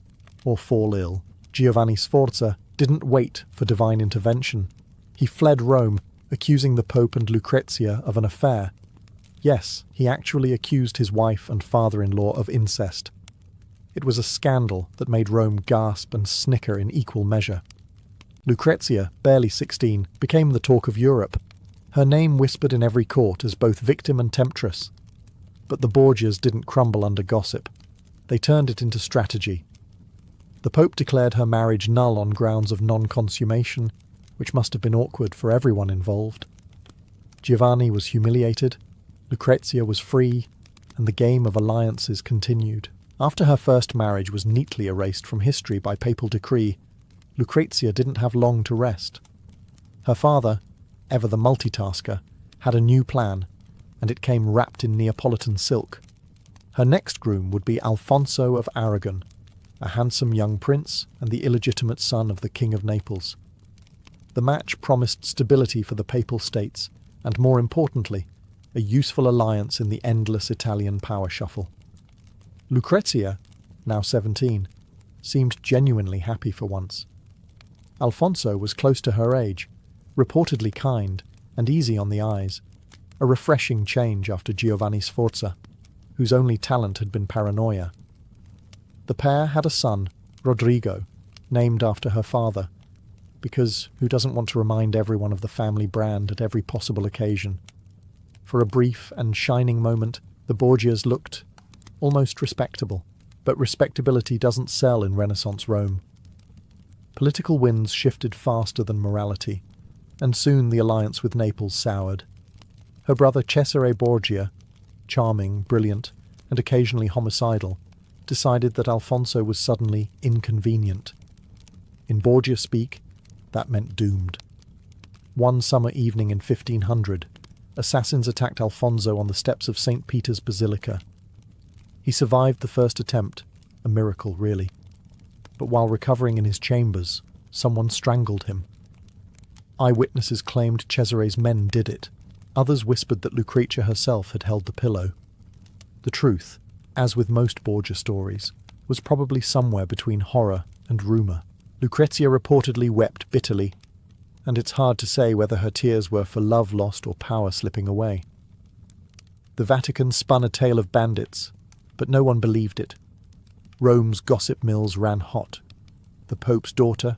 or fall ill. Giovanni Sforza didn't wait for divine intervention. He fled Rome, accusing the Pope and Lucrezia of an affair. Yes, he actually accused his wife and father-in-law of incest. It was a scandal that made Rome gasp and snicker in equal measure. Lucrezia, barely 16, became the talk of Europe, her name whispered in every court as both victim and temptress. But the Borgias didn't crumble under gossip. They turned it into strategy. The Pope declared her marriage null on grounds of non-consummation, which must have been awkward for everyone involved. Giovanni was humiliated, Lucrezia was free, and the game of alliances continued. After her first marriage was neatly erased from history by papal decree, Lucrezia didn't have long to rest. Her father, ever the multitasker, had a new plan, and it came wrapped in Neapolitan silk. Her next groom would be Alfonso of Aragon, a handsome young prince and the illegitimate son of the King of Naples. The match promised stability for the Papal States, and more importantly, a useful alliance in the endless Italian power shuffle. Lucrezia, now 17, seemed genuinely happy for once. Alfonso was close to her age, reportedly kind and easy on the eyes, a refreshing change after Giovanni Sforza, whose only talent had been paranoia. The pair had a son, Rodrigo, named after her father, because who doesn't want to remind everyone of the family brand at every possible occasion? For a brief and shining moment, the Borgias looked almost respectable, but respectability doesn't sell in Renaissance Rome. Political winds shifted faster than morality, and soon the alliance with Naples soured. Her brother Cesare Borgia, charming, brilliant, and occasionally homicidal, decided that Alfonso was suddenly inconvenient. In Borgia speak, that meant doomed. One summer evening in 1500, assassins attacked Alfonso on the steps of St. Peter's Basilica. He survived the first attempt, a miracle really. But while recovering in his chambers, someone strangled him. Eyewitnesses claimed Cesare's men did it. Others whispered that Lucrezia herself had held the pillow. The truth, as with most Borgia stories, was probably somewhere between horror and rumour. Lucrezia reportedly wept bitterly, and it's hard to say whether her tears were for love lost or power slipping away. The Vatican spun a tale of bandits, but no one believed it. Rome's gossip mills ran hot. The Pope's daughter,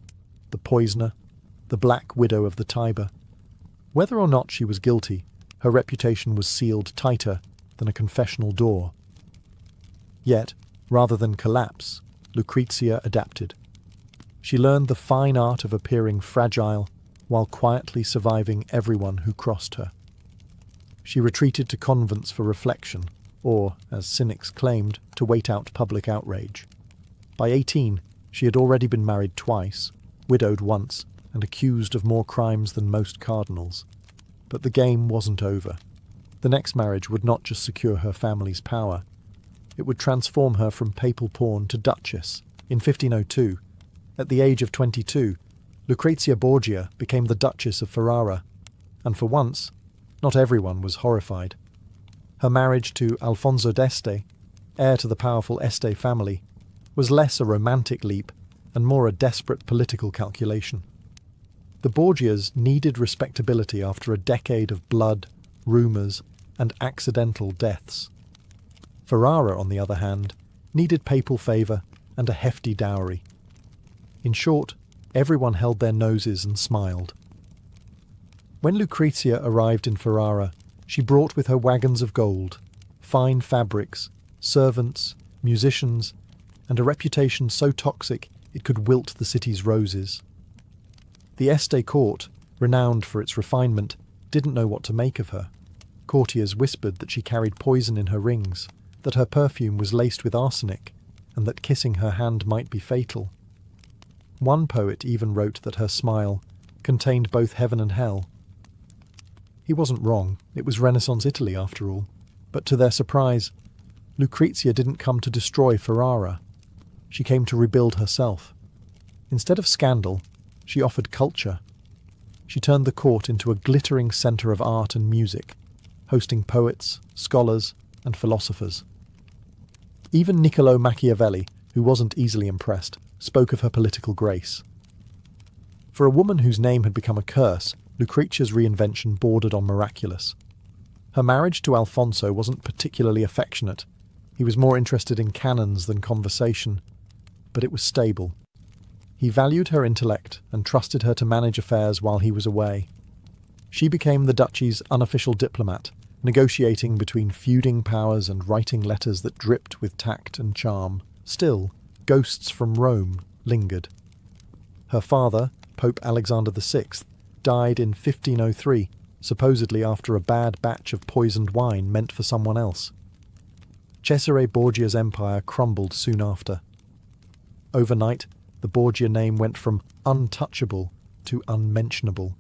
the poisoner, the Black Widow of the Tiber. Whether or not she was guilty, her reputation was sealed tighter than a confessional door. Yet, rather than collapse, Lucrezia adapted. She learned the fine art of appearing fragile while quietly surviving everyone who crossed her. She retreated to convents for reflection, or, as cynics claimed, to wait out public outrage. By 18, she had already been married twice, widowed once, and accused of more crimes than most cardinals. But the game wasn't over. The next marriage would not just secure her family's power, it would transform her from papal pawn to duchess. In 1502, at the age of 22, Lucrezia Borgia became the Duchess of Ferrara, and for once, not everyone was horrified. Her marriage to Alfonso d'Este, heir to the powerful Este family, was less a romantic leap and more a desperate political calculation. The Borgias needed respectability after a decade of blood, rumours, and accidental deaths. Ferrara, on the other hand, needed papal favour and a hefty dowry. In short, everyone held their noses and smiled. When Lucrezia arrived in Ferrara, she brought with her wagons of gold, fine fabrics, servants, musicians, and a reputation so toxic it could wilt the city's roses. The Este court, renowned for its refinement, didn't know what to make of her. Courtiers whispered that she carried poison in her rings, that her perfume was laced with arsenic, and that kissing her hand might be fatal. One poet even wrote that her smile contained both heaven and hell. He wasn't wrong, it was Renaissance Italy after all. But to their surprise, Lucrezia didn't come to destroy Ferrara. She came to rebuild herself. Instead of scandal, she offered culture. She turned the court into a glittering centre of art and music, hosting poets, scholars, and philosophers. Even Niccolò Machiavelli, who wasn't easily impressed, spoke of her political grace. For a woman whose name had become a curse, Lucrezia's reinvention bordered on miraculous. Her marriage to Alfonso wasn't particularly affectionate. He was more interested in cannons than conversation, but it was stable. He valued her intellect and trusted her to manage affairs while he was away. She became the duchy's unofficial diplomat, negotiating between feuding powers and writing letters that dripped with tact and charm. Still, ghosts from Rome lingered. Her father, Pope Alexander VI, died in 1503, supposedly after a bad batch of poisoned wine meant for someone else. Cesare Borgia's empire crumbled soon after. Overnight, the Borgia name went from untouchable to unmentionable.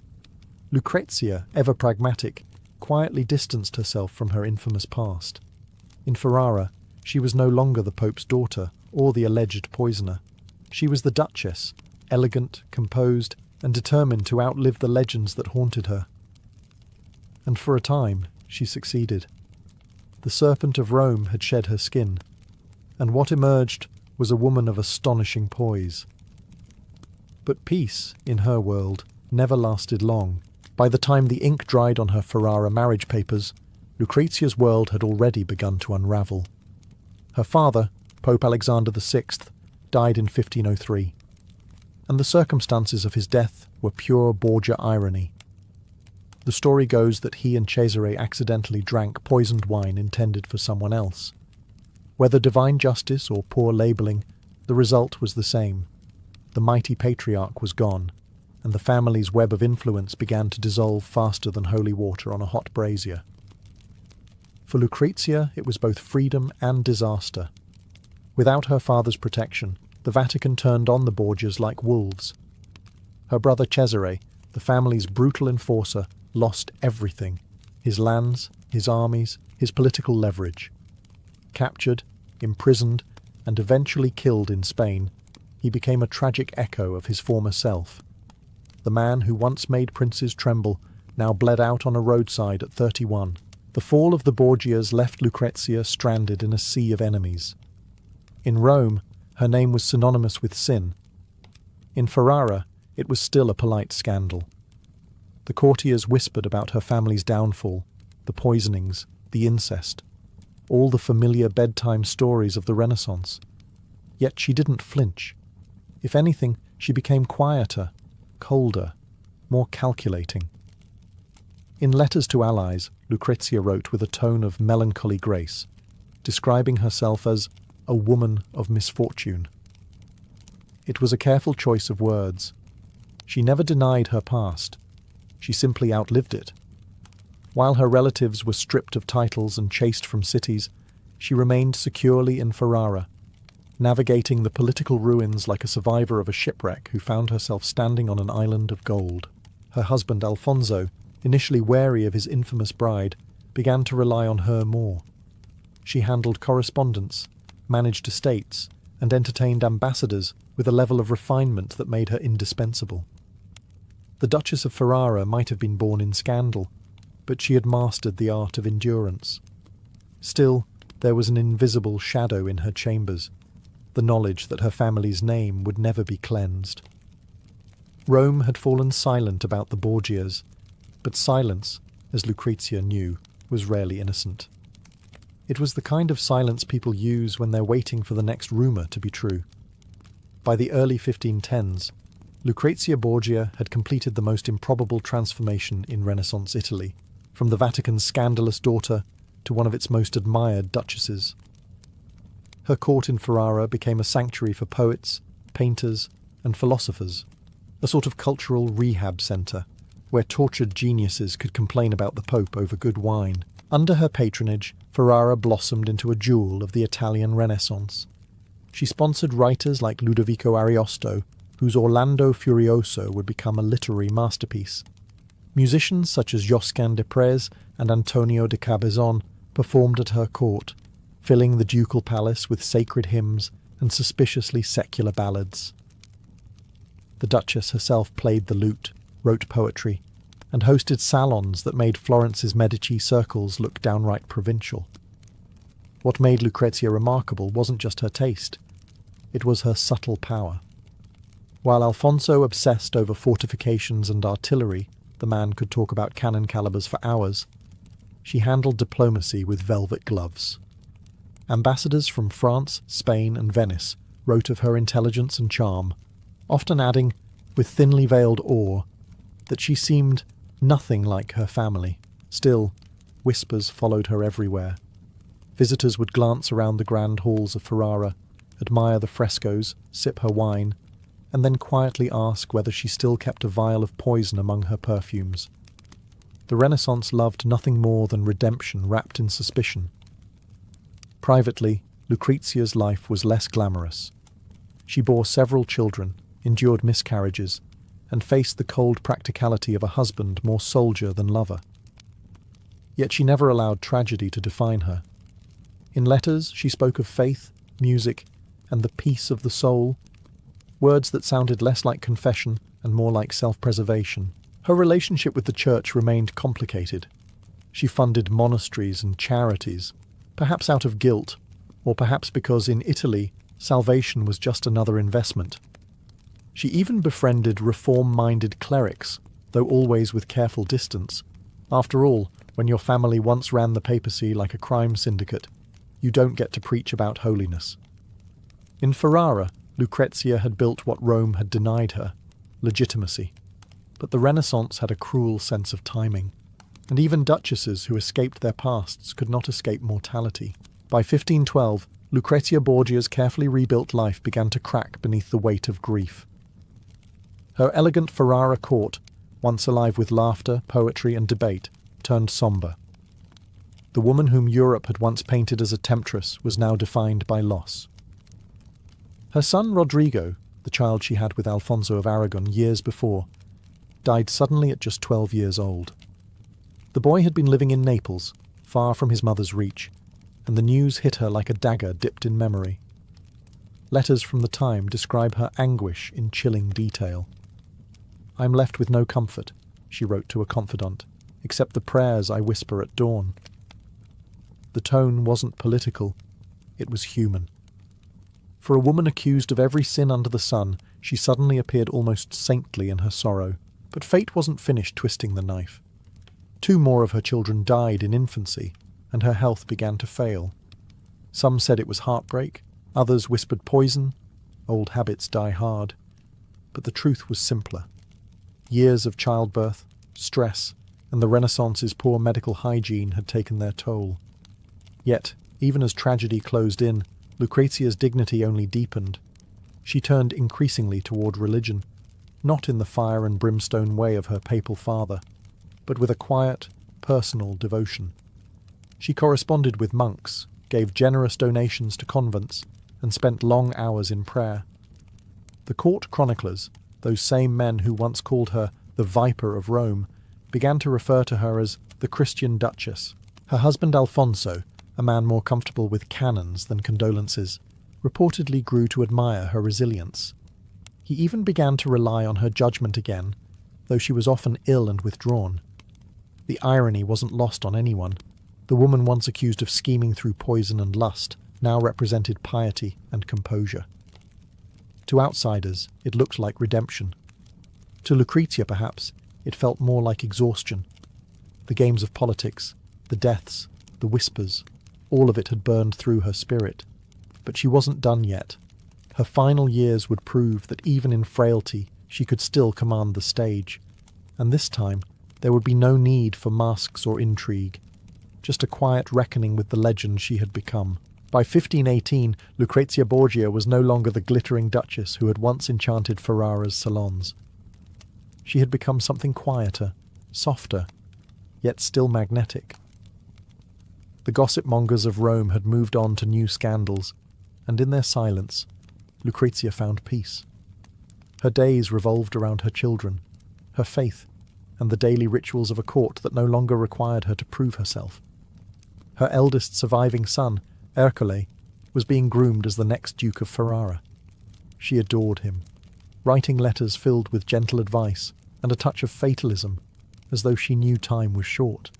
Lucrezia, ever pragmatic, quietly distanced herself from her infamous past. In Ferrara, she was no longer the Pope's daughter or the alleged poisoner. She was the Duchess, elegant, composed, and determined to outlive the legends that haunted her. And for a time, she succeeded. The serpent of Rome had shed her skin, and what emerged was a woman of astonishing poise. But peace, in her world, never lasted long. By the time the ink dried on her Ferrara marriage papers, Lucrezia's world had already begun to unravel. Her father, Pope Alexander VI, died in 1503, and the circumstances of his death were pure Borgia irony. The story goes that he and Cesare accidentally drank poisoned wine intended for someone else. Whether divine justice or poor labelling, the result was the same. The mighty patriarch was gone, and the family's web of influence began to dissolve faster than holy water on a hot brazier. For Lucrezia, it was both freedom and disaster. Without her father's protection, the Vatican turned on the Borgias like wolves. Her brother Cesare, the family's brutal enforcer, lost everything: his lands, his armies, his political leverage. Captured, imprisoned, and eventually killed in Spain, he became a tragic echo of his former self. The man who once made princes tremble now bled out on a roadside at 31. The fall of the Borgias left Lucrezia stranded in a sea of enemies. In Rome, her name was synonymous with sin. In Ferrara, it was still a polite scandal. The courtiers whispered about her family's downfall, the poisonings, the incest, all the familiar bedtime stories of the Renaissance. Yet she didn't flinch. If anything, she became quieter, colder, more calculating. In Letters to Allies, Lucrezia wrote with a tone of melancholy grace, describing herself as a woman of misfortune. It was a careful choice of words. She never denied her past. She simply outlived it. While her relatives were stripped of titles and chased from cities, she remained securely in Ferrara, navigating the political ruins like a survivor of a shipwreck who found herself standing on an island of gold. Her husband Alfonso, initially wary of his infamous bride, began to rely on her more. She handled correspondence, managed estates, and entertained ambassadors with a level of refinement that made her indispensable. The Duchess of Ferrara might have been born in scandal, but she had mastered the art of endurance. Still, there was an invisible shadow in her chambers, the knowledge that her family's name would never be cleansed. Rome had fallen silent about the Borgias, but silence, as Lucrezia knew, was rarely innocent. It was the kind of silence people use when they're waiting for the next rumour to be true. By the early 1510s, Lucrezia Borgia had completed the most improbable transformation in Renaissance Italy, from the Vatican's scandalous daughter to one of its most admired duchesses. Her court in Ferrara became a sanctuary for poets, painters, and philosophers, a sort of cultural rehab centre, where tortured geniuses could complain about the Pope over good wine. Under her patronage, Ferrara blossomed into a jewel of the Italian Renaissance. She sponsored writers like Ludovico Ariosto, whose Orlando Furioso would become a literary masterpiece. Musicians such as Josquin des Prez and Antonio de Cabezon performed at her court, filling the ducal palace with sacred hymns and suspiciously secular ballads. The Duchess herself played the lute, wrote poetry, and hosted salons that made Florence's Medici circles look downright provincial. What made Lucrezia remarkable wasn't just her taste, it was her subtle power. While Alfonso obsessed over fortifications and artillery, the man could talk about cannon calibers for hours, she handled diplomacy with velvet gloves. Ambassadors from France, Spain, and Venice wrote of her intelligence and charm, often adding, with thinly veiled awe, that she seemed nothing like her family. Still, whispers followed her everywhere. Visitors would glance around the grand halls of Ferrara, admire the frescoes, sip her wine, and then quietly ask whether she still kept a vial of poison among her perfumes. The Renaissance loved nothing more than redemption wrapped in suspicion. Privately, Lucrezia's life was less glamorous. She bore several children, endured miscarriages, and faced the cold practicality of a husband more soldier than lover. Yet she never allowed tragedy to define her. In letters, she spoke of faith, music, and the peace of the soul, words that sounded less like confession and more like self-preservation. Her relationship with the church remained complicated. She funded monasteries and charities, perhaps out of guilt, or perhaps because in Italy, salvation was just another investment. She even befriended reform-minded clerics, though always with careful distance. After all, when your family once ran the papacy like a crime syndicate, you don't get to preach about holiness. In Ferrara, Lucrezia had built what Rome had denied her, legitimacy. But the Renaissance had a cruel sense of timing, and even duchesses who escaped their pasts could not escape mortality. By 1512, Lucrezia Borgia's carefully rebuilt life began to crack beneath the weight of grief. Her elegant Ferrara court, once alive with laughter, poetry, and debate, turned sombre. The woman whom Europe had once painted as a temptress was now defined by loss. Her son Rodrigo, the child she had with Alfonso of Aragon years before, died suddenly at just 12 years old. The boy had been living in Naples, far from his mother's reach, and the news hit her like a dagger dipped in memory. Letters from the time describe her anguish in chilling detail. "I am left with no comfort," she wrote to a confidant, "except the prayers I whisper at dawn." The tone wasn't political, it was human. For a woman accused of every sin under the sun, she suddenly appeared almost saintly in her sorrow. But fate wasn't finished twisting the knife. 2 more of her children died in infancy, and her health began to fail. Some said it was heartbreak, others whispered poison. Old habits die hard. But the truth was simpler. Years of childbirth, stress, and the Renaissance's poor medical hygiene had taken their toll. Yet, even as tragedy closed in, Lucrezia's dignity only deepened. She turned increasingly toward religion, not in the fire and brimstone way of her papal father, but with a quiet, personal devotion. She corresponded with monks, gave generous donations to convents, and spent long hours in prayer. The court chroniclers, those same men who once called her the Viper of Rome, began to refer to her as the Christian Duchess. Her husband Alfonso, a man more comfortable with cannons than condolences, reportedly grew to admire her resilience. He even began to rely on her judgment again, though she was often ill and withdrawn. The irony wasn't lost on anyone. The woman once accused of scheming through poison and lust now represented piety and composure. To outsiders, it looked like redemption. To Lucrezia, perhaps, it felt more like exhaustion. The games of politics, the deaths, the whispers, all of it had burned through her spirit. But she wasn't done yet. Her final years would prove that even in frailty, she could still command the stage. And this time, there would be no need for masks or intrigue, just a quiet reckoning with the legend she had become. By 1518, Lucrezia Borgia was no longer the glittering duchess who had once enchanted Ferrara's salons. She had become something quieter, softer, yet still magnetic. The gossip mongers of Rome had moved on to new scandals, and in their silence, Lucrezia found peace. Her days revolved around her children, her faith, and the daily rituals of a court that no longer required her to prove herself. Her eldest surviving son, Ercole, was being groomed as the next Duke of Ferrara. She adored him, writing letters filled with gentle advice and a touch of fatalism, as though she knew time was short.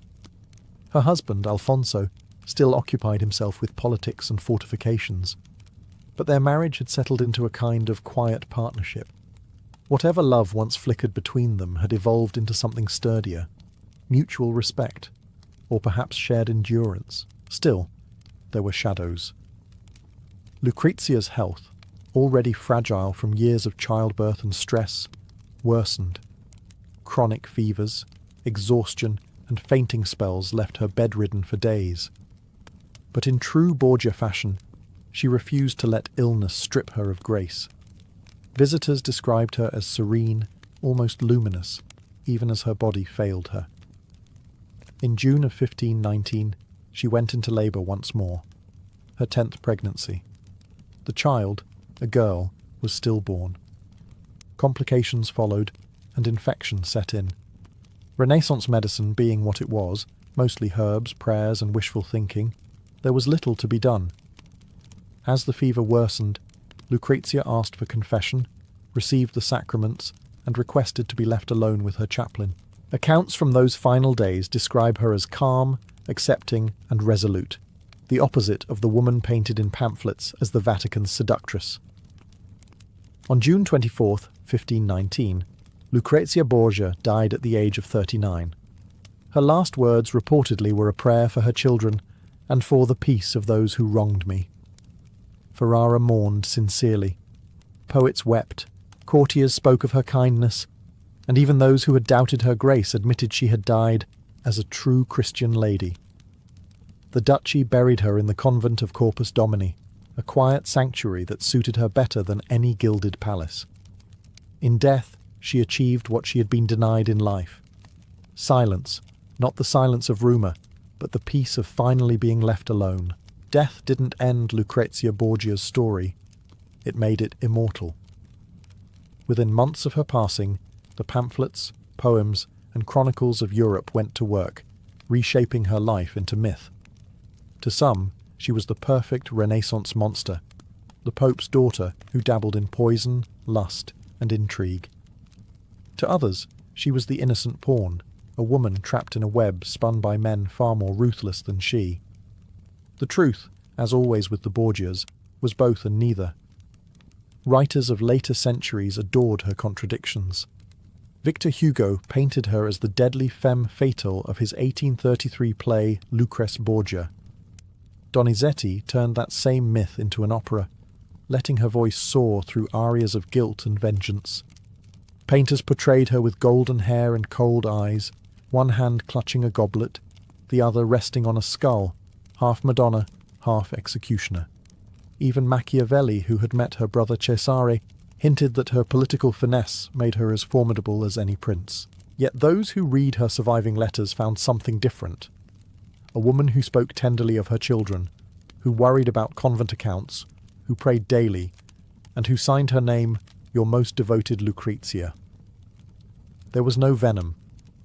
Her husband, Alfonso, still occupied himself with politics and fortifications, but their marriage had settled into a kind of quiet partnership. Whatever love once flickered between them had evolved into something sturdier, mutual respect, or perhaps shared endurance. Still, there were shadows. Lucrezia's health, already fragile from years of childbirth and stress, worsened. Chronic fevers, exhaustion, and fainting spells left her bedridden for days. But in true Borgia fashion, she refused to let illness strip her of grace. Visitors described her as serene, almost luminous, even as her body failed her. In June of 1519, she went into labour once more, her 10th pregnancy. The child, a girl, was stillborn. Complications followed, and infection set in. Renaissance medicine being what it was, mostly herbs, prayers, and wishful thinking, there was little to be done. As the fever worsened, Lucrezia asked for confession, received the sacraments, and requested to be left alone with her chaplain. Accounts from those final days describe her as calm, accepting, and resolute, the opposite of the woman painted in pamphlets as the Vatican's seductress. On June 24, 1519, Lucrezia Borgia died at the age of 39. Her last words reportedly were a prayer for her children and for the peace of those who wronged me. Ferrara mourned sincerely. Poets wept, courtiers spoke of her kindness, and even those who had doubted her grace admitted she had died as a true Christian lady. The duchy buried her in the convent of Corpus Domini, a quiet sanctuary that suited her better than any gilded palace. In death, she achieved what she had been denied in life. Silence, not the silence of rumour, but the peace of finally being left alone. Death didn't end Lucrezia Borgia's story. it made it immortal. Within months of her passing, the pamphlets, poems, and chronicles of Europe went to work, reshaping her life into myth. To some, she was the perfect Renaissance monster, the Pope's daughter who dabbled in poison, lust, and intrigue. To others, she was the innocent pawn, a woman trapped in a web spun by men far more ruthless than she. The truth, as always with the Borgias, was both and neither. Writers of later centuries adored her contradictions. Victor Hugo painted her as the deadly femme fatale of his 1833 play Lucrece Borgia. Donizetti turned that same myth into an opera, letting her voice soar through arias of guilt and vengeance. Painters portrayed her with golden hair and cold eyes, one hand clutching a goblet, the other resting on a skull, half Madonna, half executioner. Even Machiavelli, who had met her brother Cesare, hinted that her political finesse made her as formidable as any prince. Yet those who read her surviving letters found something different. A woman who spoke tenderly of her children, who worried about convent accounts, who prayed daily, and who signed her name, "Your most devoted Lucrezia." There was no venom,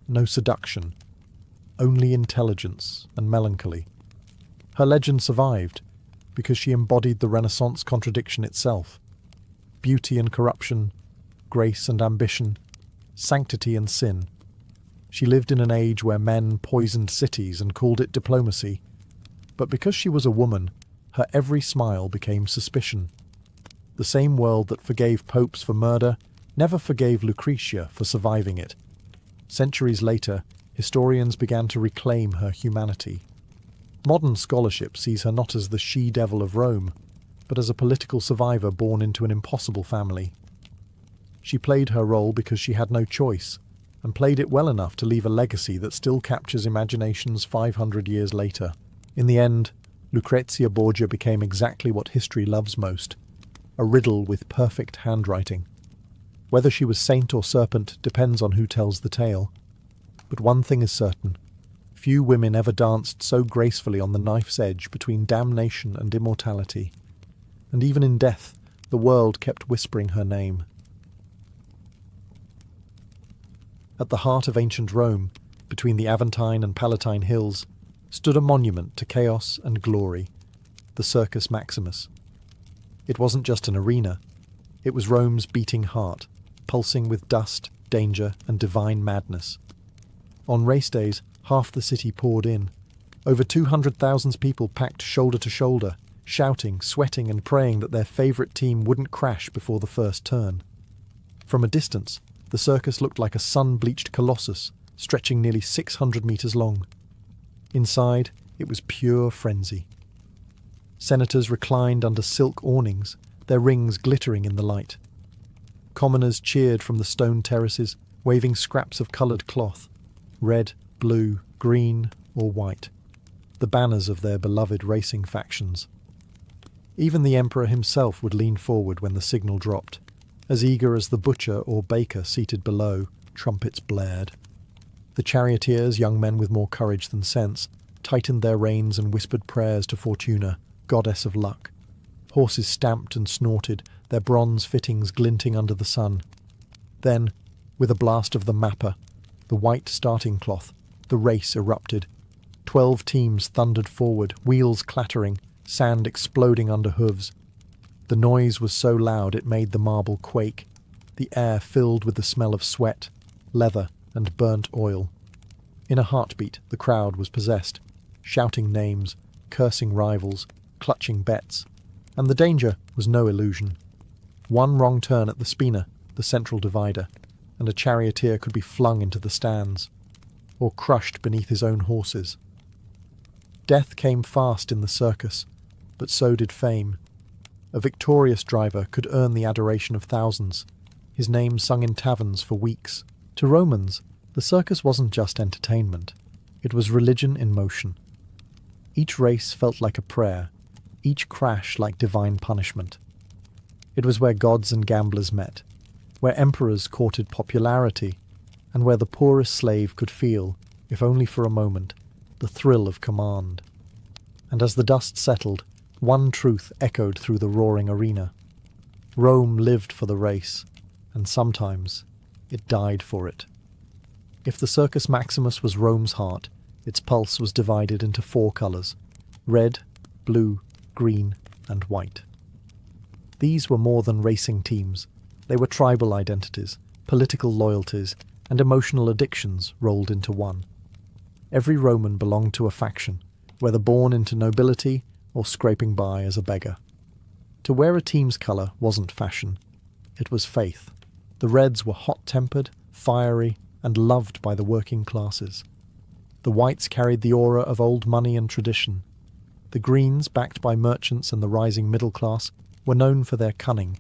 no seduction, only intelligence and melancholy. Her legend survived because she embodied the Renaissance contradiction itself. Beauty and corruption, grace and ambition, sanctity and sin. She lived in an age where men poisoned cities and called it diplomacy. But because she was a woman, her every smile became suspicion. The same world that forgave popes for murder never forgave Lucretia for surviving it. Centuries later, historians began to reclaim her humanity. Modern scholarship sees her not as the she-devil of Rome, but as a political survivor born into an impossible family. She played her role because she had no choice, and played it well enough to leave a legacy that still captures imaginations 500 years later. In the end, Lucrezia Borgia became exactly what history loves most, a riddle with perfect handwriting. Whether she was saint or serpent depends on who tells the tale. But one thing is certain. Few women ever danced so gracefully on the knife's edge between damnation and immortality. And even in death, the world kept whispering her name. At the heart of ancient Rome, between the Aventine and Palatine hills, stood a monument to chaos and glory, the Circus Maximus. It wasn't just an arena. It was Rome's beating heart, pulsing with dust, danger, and divine madness. On race days, half the city poured in. Over 200,000 people packed shoulder to shoulder, shouting, sweating, and praying that their favourite team wouldn't crash before the first turn. From a distance, the circus looked like a sun-bleached colossus, stretching nearly 600 metres long. Inside, it was pure frenzy. Senators reclined under silk awnings, their rings glittering in the light. Commoners cheered from the stone terraces, waving scraps of coloured cloth, red, blue, green, or white, the banners of their beloved racing factions. Even the emperor himself would lean forward when the signal dropped. As eager as the butcher or baker seated below, trumpets blared. The charioteers, young men with more courage than sense, tightened their reins and whispered prayers to Fortuna, goddess of luck. Horses stamped and snorted, their bronze fittings glinting under the sun. Then, with a blast of the mapper, the white starting cloth, the race erupted. 12 teams thundered forward, wheels clattering, sand exploding under hooves. The noise was so loud it made the marble quake, the air filled with the smell of sweat, leather, and burnt oil. In a heartbeat, the crowd was possessed, shouting names, cursing rivals, clutching bets. And the danger was no illusion. One wrong turn at the spina, the central divider, and a charioteer could be flung into the stands, or crushed beneath his own horses. Death came fast in the circus, but so did fame. A victorious driver could earn the adoration of thousands, his name sung in taverns for weeks. To Romans, the circus wasn't just entertainment, it was religion in motion. Each race felt like a prayer, each crash like divine punishment. It was where gods and gamblers met, where emperors courted popularity, and where the poorest slave could feel, if only for a moment, the thrill of command. And as the dust settled, one truth echoed through the roaring arena. Rome lived for the race, and sometimes it died for it. If the Circus Maximus was Rome's heart, its pulse was divided into 4 colours: red, blue, green, and white. These were more than racing teams. They were tribal identities, political loyalties, and emotional addictions rolled into one. Every Roman belonged to a faction, whether born into nobility or scraping by as a beggar. To wear a team's colour wasn't fashion, it was faith. The Reds were hot-tempered, fiery, and loved by the working classes. The Whites carried the aura of old money and tradition. The Greens, backed by merchants and the rising middle class, were known for their cunning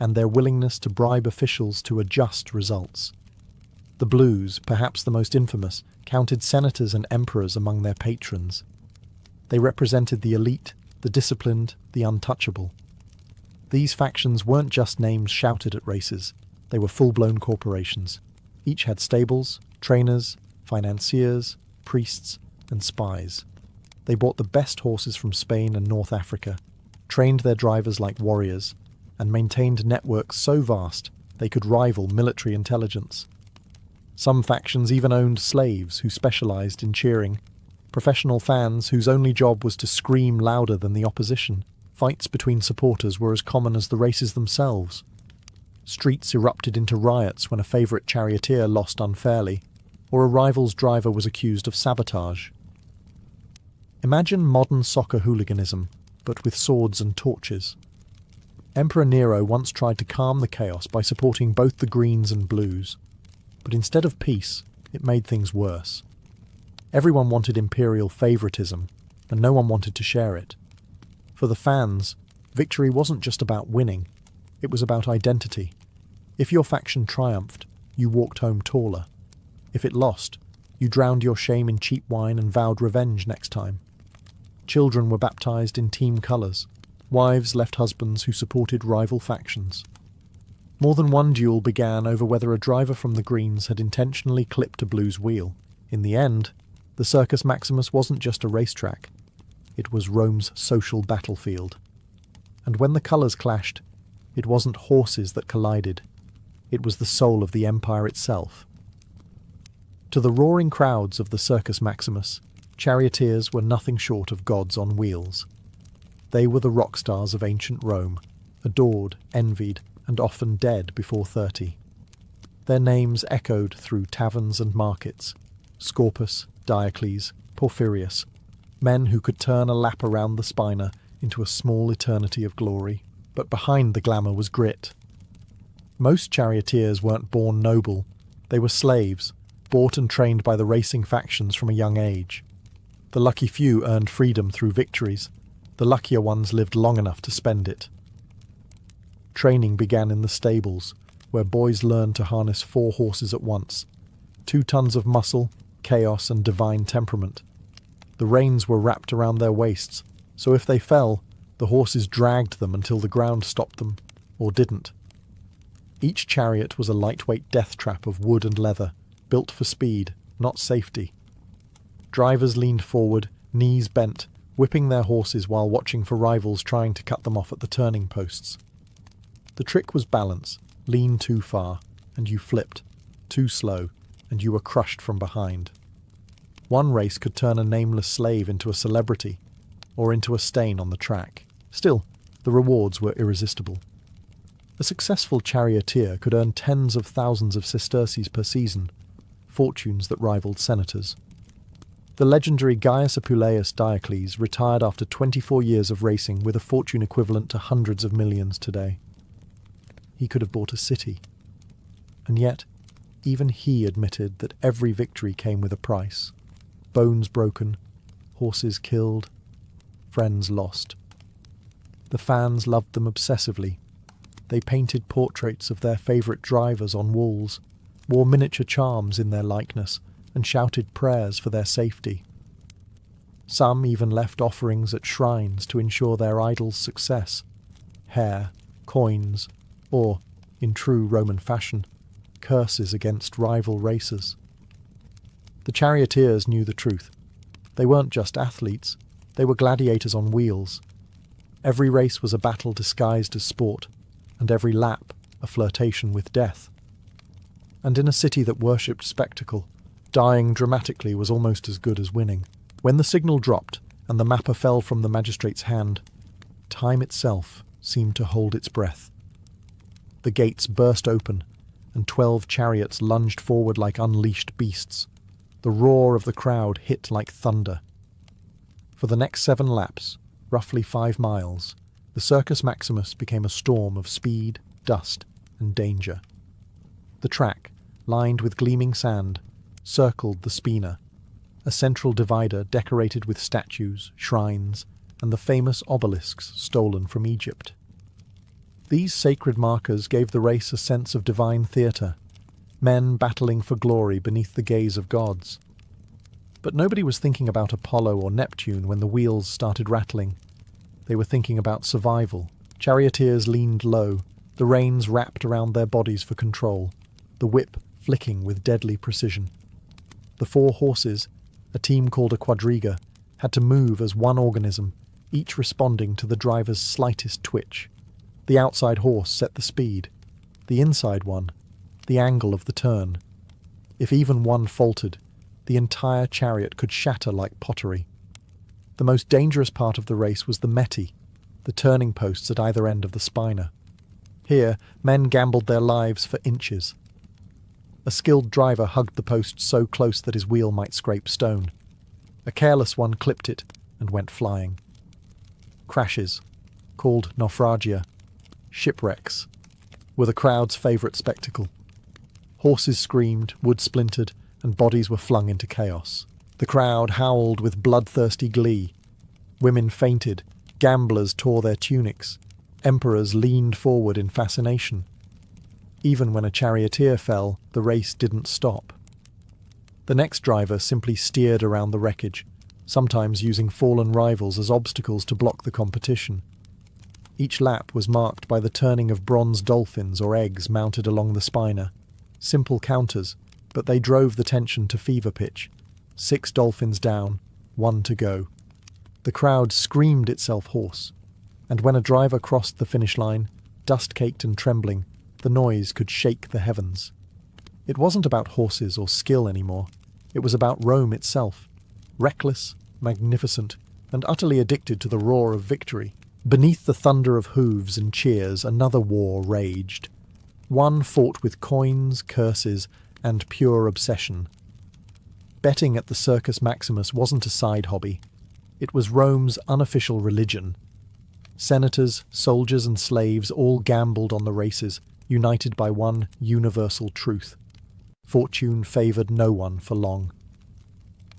and their willingness to bribe officials to adjust results. The Blues, perhaps the most infamous, counted senators and emperors among their patrons. They represented the elite, the disciplined, the untouchable. These factions weren't just names shouted at races, they were full-blown corporations. Each had stables, trainers, financiers, priests, and spies. They bought the best horses from Spain and North Africa, trained their drivers like warriors, and maintained networks so vast they could rival military intelligence. Some factions even owned slaves who specialized in cheering, professional fans whose only job was to scream louder than the opposition. Fights between supporters were as common as the races themselves. Streets erupted into riots when a favourite charioteer lost unfairly, or a rival's driver was accused of sabotage. Imagine modern soccer hooliganism, but with swords and torches. Emperor Nero once tried to calm the chaos by supporting both the Greens and Blues, but instead of peace, it made things worse. Everyone wanted imperial favouritism, and no one wanted to share it. For the fans, victory wasn't just about winning, it was about identity. If your faction triumphed, you walked home taller. If it lost, you drowned your shame in cheap wine and vowed revenge next time. Children were baptised in team colours. Wives left husbands who supported rival factions. More than one duel began over whether a driver from the Greens had intentionally clipped a Blues wheel. In the end, the Circus Maximus wasn't just a racetrack. It was Rome's social battlefield. And when the colours clashed, it wasn't horses that collided. It was the soul of the empire itself. To the roaring crowds of the Circus Maximus, charioteers were nothing short of gods on wheels. They were the rock stars of ancient Rome, adored, envied, and often dead before 30. Their names echoed through taverns and markets: Scorpus, Diocles, Porphyrius, men who could turn a lap around the spina into a small eternity of glory. But behind the glamour was grit. Most charioteers weren't born noble. They were slaves, bought and trained by the racing factions from a young age. The lucky few earned freedom through victories. The luckier ones lived long enough to spend it. Training began in the stables, where boys learned to harness 4 horses at once, 2 tons of muscle, chaos, and divine temperament. The reins were wrapped around their waists, so if they fell, the horses dragged them until the ground stopped them, or didn't. Each chariot was a lightweight death trap of wood and leather, built for speed, not safety. Drivers leaned forward, knees bent, whipping their horses while watching for rivals trying to cut them off at the turning posts. The trick was balance: lean too far, and you flipped; too slow, and you were crushed from behind. One race could turn a nameless slave into a celebrity, or into a stain on the track. Still, the rewards were irresistible. A successful charioteer could earn tens of thousands of sesterces per season, fortunes that rivaled senators. The legendary Gaius Apuleius Diocles retired after 24 years of racing with a fortune equivalent to hundreds of millions today. He could have bought a city. And yet, even he admitted that every victory came with a price. Bones broken, horses killed, friends lost. The fans loved them obsessively. They painted portraits of their favourite drivers on walls, wore miniature charms in their likeness, and shouted prayers for their safety. Some even left offerings at shrines to ensure their idol's success: hair, coins, or, in true Roman fashion, curses against rival racers. The charioteers knew the truth. They weren't just athletes, they were gladiators on wheels. Every race was a battle disguised as sport, and every lap a flirtation with death. And in a city that worshipped spectacle, dying dramatically was almost as good as winning. When the signal dropped and the mapper fell from the magistrate's hand, time itself seemed to hold its breath. The gates burst open, and 12 chariots lunged forward like unleashed beasts. The roar of the crowd hit like thunder. For the next 7 laps, roughly 5 miles, the Circus Maximus became a storm of speed, dust, and danger. The track, lined with gleaming sand, circled the Spina, a central divider decorated with statues, shrines, and the famous obelisks stolen from Egypt. These sacred markers gave the race a sense of divine theatre, men battling for glory beneath the gaze of gods. But nobody was thinking about Apollo or Neptune when the wheels started rattling. They were thinking about survival. Charioteers leaned low, the reins wrapped around their bodies for control, the whip flicking with deadly precision. The 4 horses, a team called a quadriga, had to move as one organism, each responding to the driver's slightest twitch. The outside horse set the speed, the inside one, the angle of the turn. If even one faltered, the entire chariot could shatter like pottery. The most dangerous part of the race was the meti, the turning posts at either end of the spina. Here, men gambled their lives for inches. A skilled driver hugged the post so close that his wheel might scrape stone. A careless one clipped it and went flying. Crashes, called naufragia, shipwrecks, were the crowd's favourite spectacle. Horses screamed, wood splintered, and bodies were flung into chaos. The crowd howled with bloodthirsty glee. Women fainted, gamblers tore their tunics, emperors leaned forward in fascination. Even when a charioteer fell, the race didn't stop. The next driver simply steered around the wreckage, sometimes using fallen rivals as obstacles to block the competition. Each lap was marked by the turning of bronze dolphins or eggs mounted along the spina. Simple counters, but they drove the tension to fever pitch. 6 dolphins down, 1 to go. The crowd screamed itself hoarse, and when a driver crossed the finish line, dust-caked and trembling, the noise could shake the heavens. It wasn't about horses or skill anymore. It was about Rome itself, reckless, magnificent, and utterly addicted to the roar of victory. Beneath the thunder of hooves and cheers, another war raged. One fought with coins, curses, and pure obsession. Betting at the Circus Maximus wasn't a side hobby. It was Rome's unofficial religion. Senators, soldiers, and slaves all gambled on the races, united by one universal truth. Fortune favoured no one for long.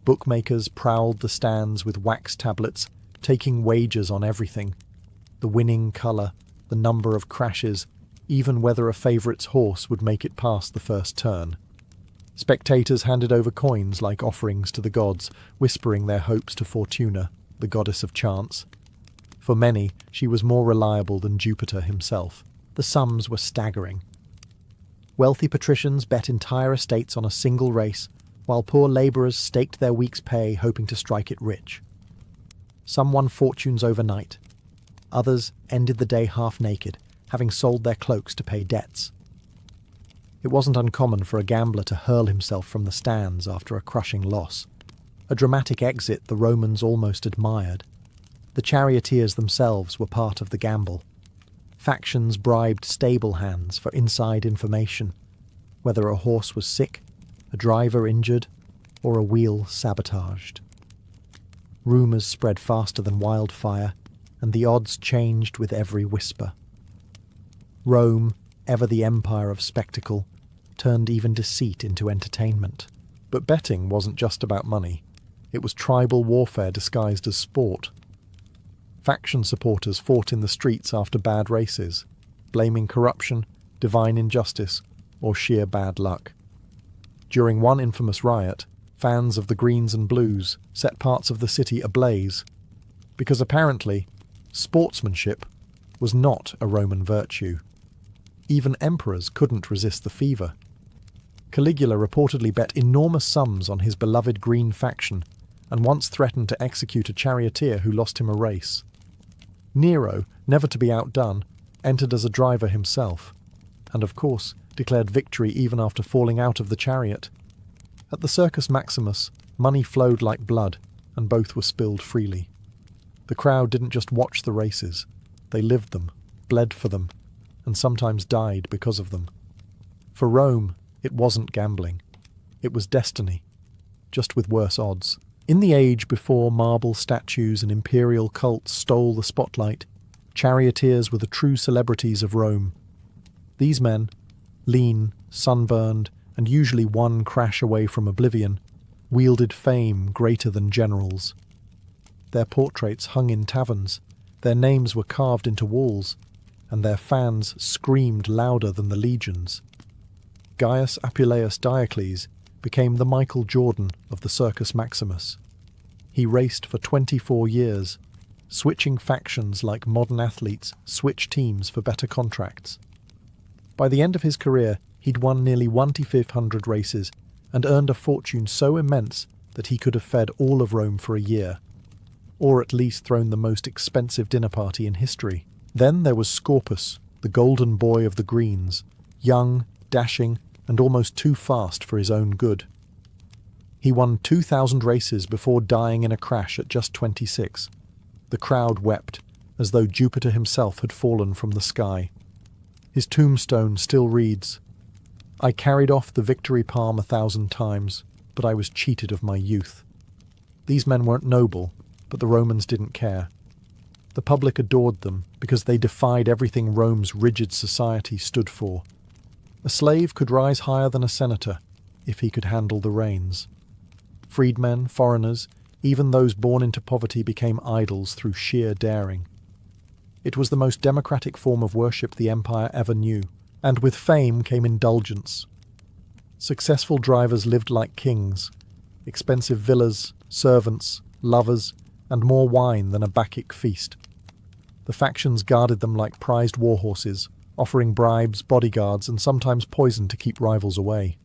Bookmakers prowled the stands with wax tablets, taking wagers on everything. The winning colour, the number of crashes, even whether a favourite's horse would make it past the first turn. Spectators handed over coins like offerings to the gods, whispering their hopes to Fortuna, the goddess of chance. For many, she was more reliable than Jupiter himself. The sums were staggering. Wealthy patricians bet entire estates on a single race, while poor labourers staked their week's pay hoping to strike it rich. Some won fortunes overnight. Others ended the day half naked, having sold their cloaks to pay debts. It wasn't uncommon for a gambler to hurl himself from the stands after a crushing loss. A dramatic exit the Romans almost admired. The charioteers themselves were part of the gamble. Factions bribed stable hands for inside information, whether a horse was sick, a driver injured, or a wheel sabotaged. Rumours spread faster than wildfire, and the odds changed with every whisper. Rome, ever the empire of spectacle, turned even deceit into entertainment. But betting wasn't just about money. It was tribal warfare disguised as sport. Faction supporters fought in the streets after bad races, blaming corruption, divine injustice, or sheer bad luck. During one infamous riot, fans of the Greens and Blues set parts of the city ablaze, because apparently, sportsmanship was not a Roman virtue. Even emperors couldn't resist the fever. Caligula reportedly bet enormous sums on his beloved green faction, and once threatened to execute a charioteer who lost him a race. Nero, never to be outdone, entered as a driver himself, and of course declared victory even after falling out of the chariot. At the Circus Maximus, money flowed like blood, and both were spilled freely. The crowd didn't just watch the races, they lived them, bled for them, and sometimes died because of them. For Rome, it wasn't gambling. It was destiny, just with worse odds. In the age before marble statues and imperial cults stole the spotlight, charioteers were the true celebrities of Rome. These men, lean, sunburned, and usually one crash away from oblivion, wielded fame greater than generals. Their portraits hung in taverns, their names were carved into walls, and their fans screamed louder than the legions. Gaius Apuleius Diocles became the Michael Jordan of the Circus Maximus. He raced for 24 years, switching factions like modern athletes switch teams for better contracts. By the end of his career, he'd won nearly 1,500 races and earned a fortune so immense that he could have fed all of Rome for a year, or at least thrown the most expensive dinner party in history. Then there was Scorpus, the golden boy of the greens, young, dashing, and almost too fast for his own good. He won 2,000 races before dying in a crash at just 26. The crowd wept, as though Jupiter himself had fallen from the sky. His tombstone still reads, "I carried off the victory palm 1,000 times, but I was cheated of my youth." These men weren't noble, but the Romans didn't care. The public adored them because they defied everything Rome's rigid society stood for. A slave could rise higher than a senator if he could handle the reins. Freedmen, foreigners, even those born into poverty became idols through sheer daring. It was the most democratic form of worship the empire ever knew, and with fame came indulgence. Successful drivers lived like kings, expensive villas, servants, lovers, and more wine than a Bacchic feast. The factions guarded them like prized war horses, offering bribes, bodyguards, and sometimes poison to keep rivals away.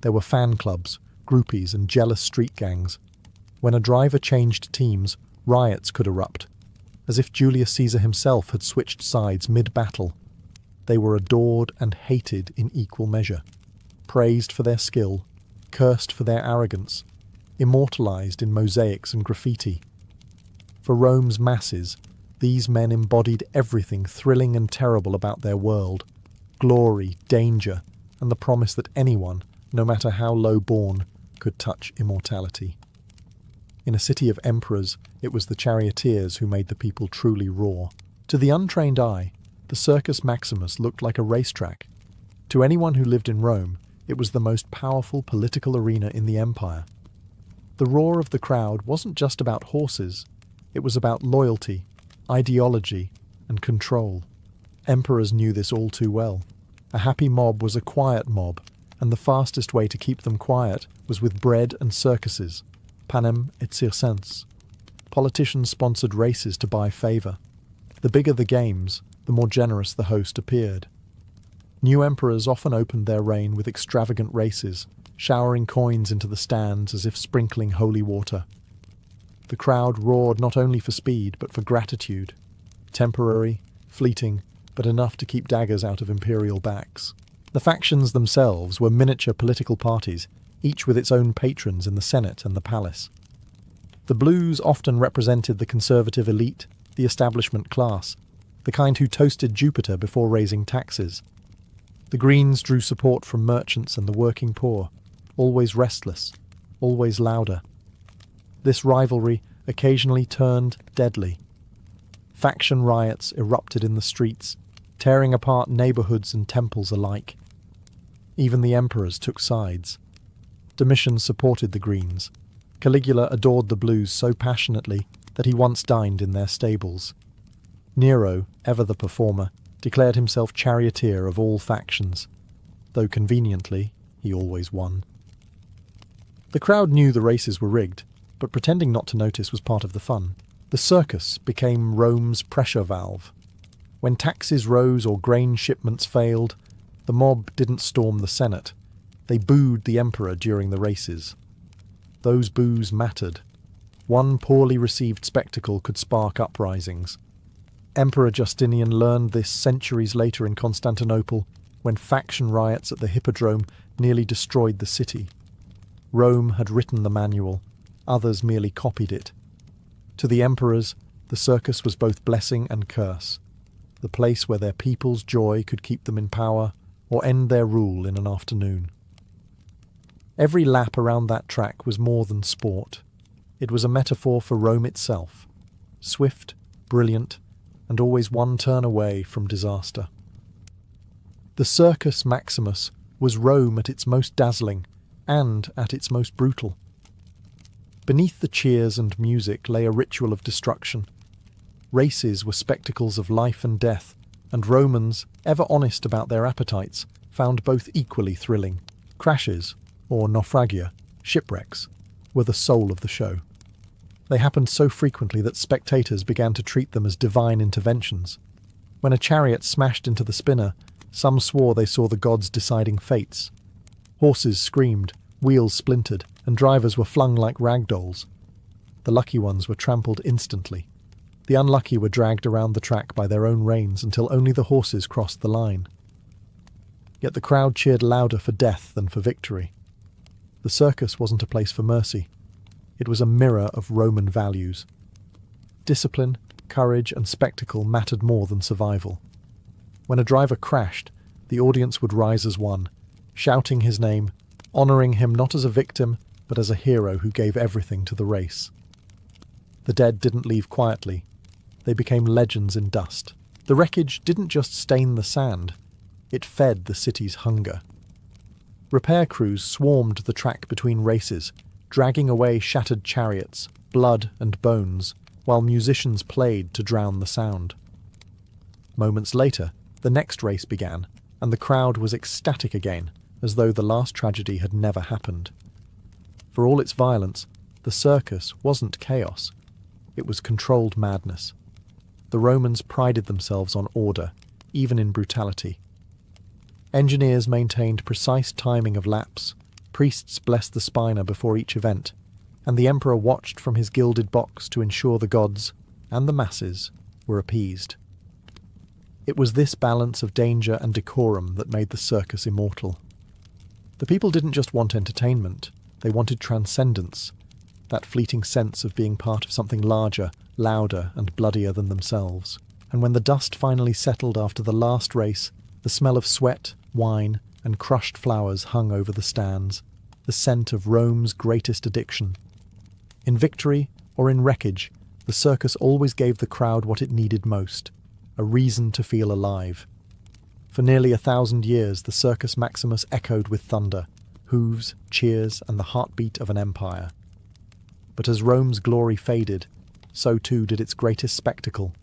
There were fan clubs, groupies, and jealous street gangs. When a driver changed teams, riots could erupt, as if Julius Caesar himself had switched sides mid-battle. They were adored and hated in equal measure, praised for their skill, cursed for their arrogance, immortalized in mosaics and graffiti. For Rome's masses, these men embodied everything thrilling and terrible about their world: glory, danger, and the promise that anyone, no matter how low born, could touch immortality. In a city of emperors, it was the charioteers who made the people truly roar. To the untrained eye, the Circus Maximus looked like a racetrack. To anyone who lived in Rome, it was the most powerful political arena in the empire. The roar of the crowd wasn't just about horses, it was about loyalty, ideology, and control. Emperors knew this all too well. A happy mob was a quiet mob, and the fastest way to keep them quiet was with bread and circuses, panem et circenses. Politicians sponsored races to buy favour. The bigger the games, the more generous the host appeared. New emperors often opened their reign with extravagant races, showering coins into the stands as if sprinkling holy water. The crowd roared not only for speed, but for gratitude. Temporary, fleeting, but enough to keep daggers out of imperial backs. The factions themselves were miniature political parties, each with its own patrons in the Senate and the palace. The Blues often represented the conservative elite, the establishment class, the kind who toasted Jupiter before raising taxes. The Greens drew support from merchants and the working poor, always restless, always louder. This rivalry occasionally turned deadly. Faction riots erupted in the streets, tearing apart neighbourhoods and temples alike. Even the emperors took sides. Domitian supported the Greens. Caligula adored the Blues so passionately that he once dined in their stables. Nero, ever the performer, declared himself charioteer of all factions, though conveniently he always won. The crowd knew the races were rigged, but pretending not to notice was part of the fun. The circus became Rome's pressure valve. When taxes rose or grain shipments failed, the mob didn't storm the Senate. They booed the emperor during the races. Those boos mattered. One poorly received spectacle could spark uprisings. Emperor Justinian learned this centuries later in Constantinople, when faction riots at the Hippodrome nearly destroyed the city. Rome had written the manual, others merely copied it. To the emperors, the circus was both blessing and curse, the place where their people's joy could keep them in power or end their rule in an afternoon. Every lap around that track was more than sport. It was a metaphor for Rome itself, swift, brilliant, and always one turn away from disaster. The Circus Maximus was Rome at its most dazzling and at its most brutal. Beneath the cheers and music lay a ritual of destruction. Races were spectacles of life and death, and Romans, ever honest about their appetites, found both equally thrilling. Crashes, or naufragia, shipwrecks, were the soul of the show. They happened so frequently that spectators began to treat them as divine interventions. When a chariot smashed into the spinner, some swore they saw the gods deciding fates. Horses screamed, wheels splintered, and drivers were flung like rag dolls. The lucky ones were trampled instantly. The unlucky were dragged around the track by their own reins until only the horses crossed the line. Yet the crowd cheered louder for death than for victory. The circus wasn't a place for mercy. It was a mirror of Roman values. Discipline, courage, and spectacle mattered more than survival. When a driver crashed, the audience would rise as one, shouting his name, honouring him not as a victim, but as a hero who gave everything to the race. The dead didn't leave quietly. They became legends in dust. The wreckage didn't just stain the sand, it fed the city's hunger. Repair crews swarmed the track between races, dragging away shattered chariots, blood and bones, while musicians played to drown the sound. Moments later, the next race began, and the crowd was ecstatic again, as though the last tragedy had never happened. For all its violence, the circus wasn't chaos. It was controlled madness. The Romans prided themselves on order, even in brutality. Engineers maintained precise timing of laps, priests blessed the spina before each event, and the emperor watched from his gilded box to ensure the gods, and the masses, were appeased. It was this balance of danger and decorum that made the circus immortal. The people didn't just want entertainment, they wanted transcendence, that fleeting sense of being part of something larger, louder, and bloodier than themselves. And when the dust finally settled after the last race, the smell of sweat, wine, and crushed flowers hung over the stands, the scent of Rome's greatest addiction. In victory or in wreckage, the circus always gave the crowd what it needed most, a reason to feel alive. For nearly 1,000 years, the Circus Maximus echoed with thunder, hooves, cheers, and the heartbeat of an empire. But as Rome's glory faded, so too did its greatest spectacle.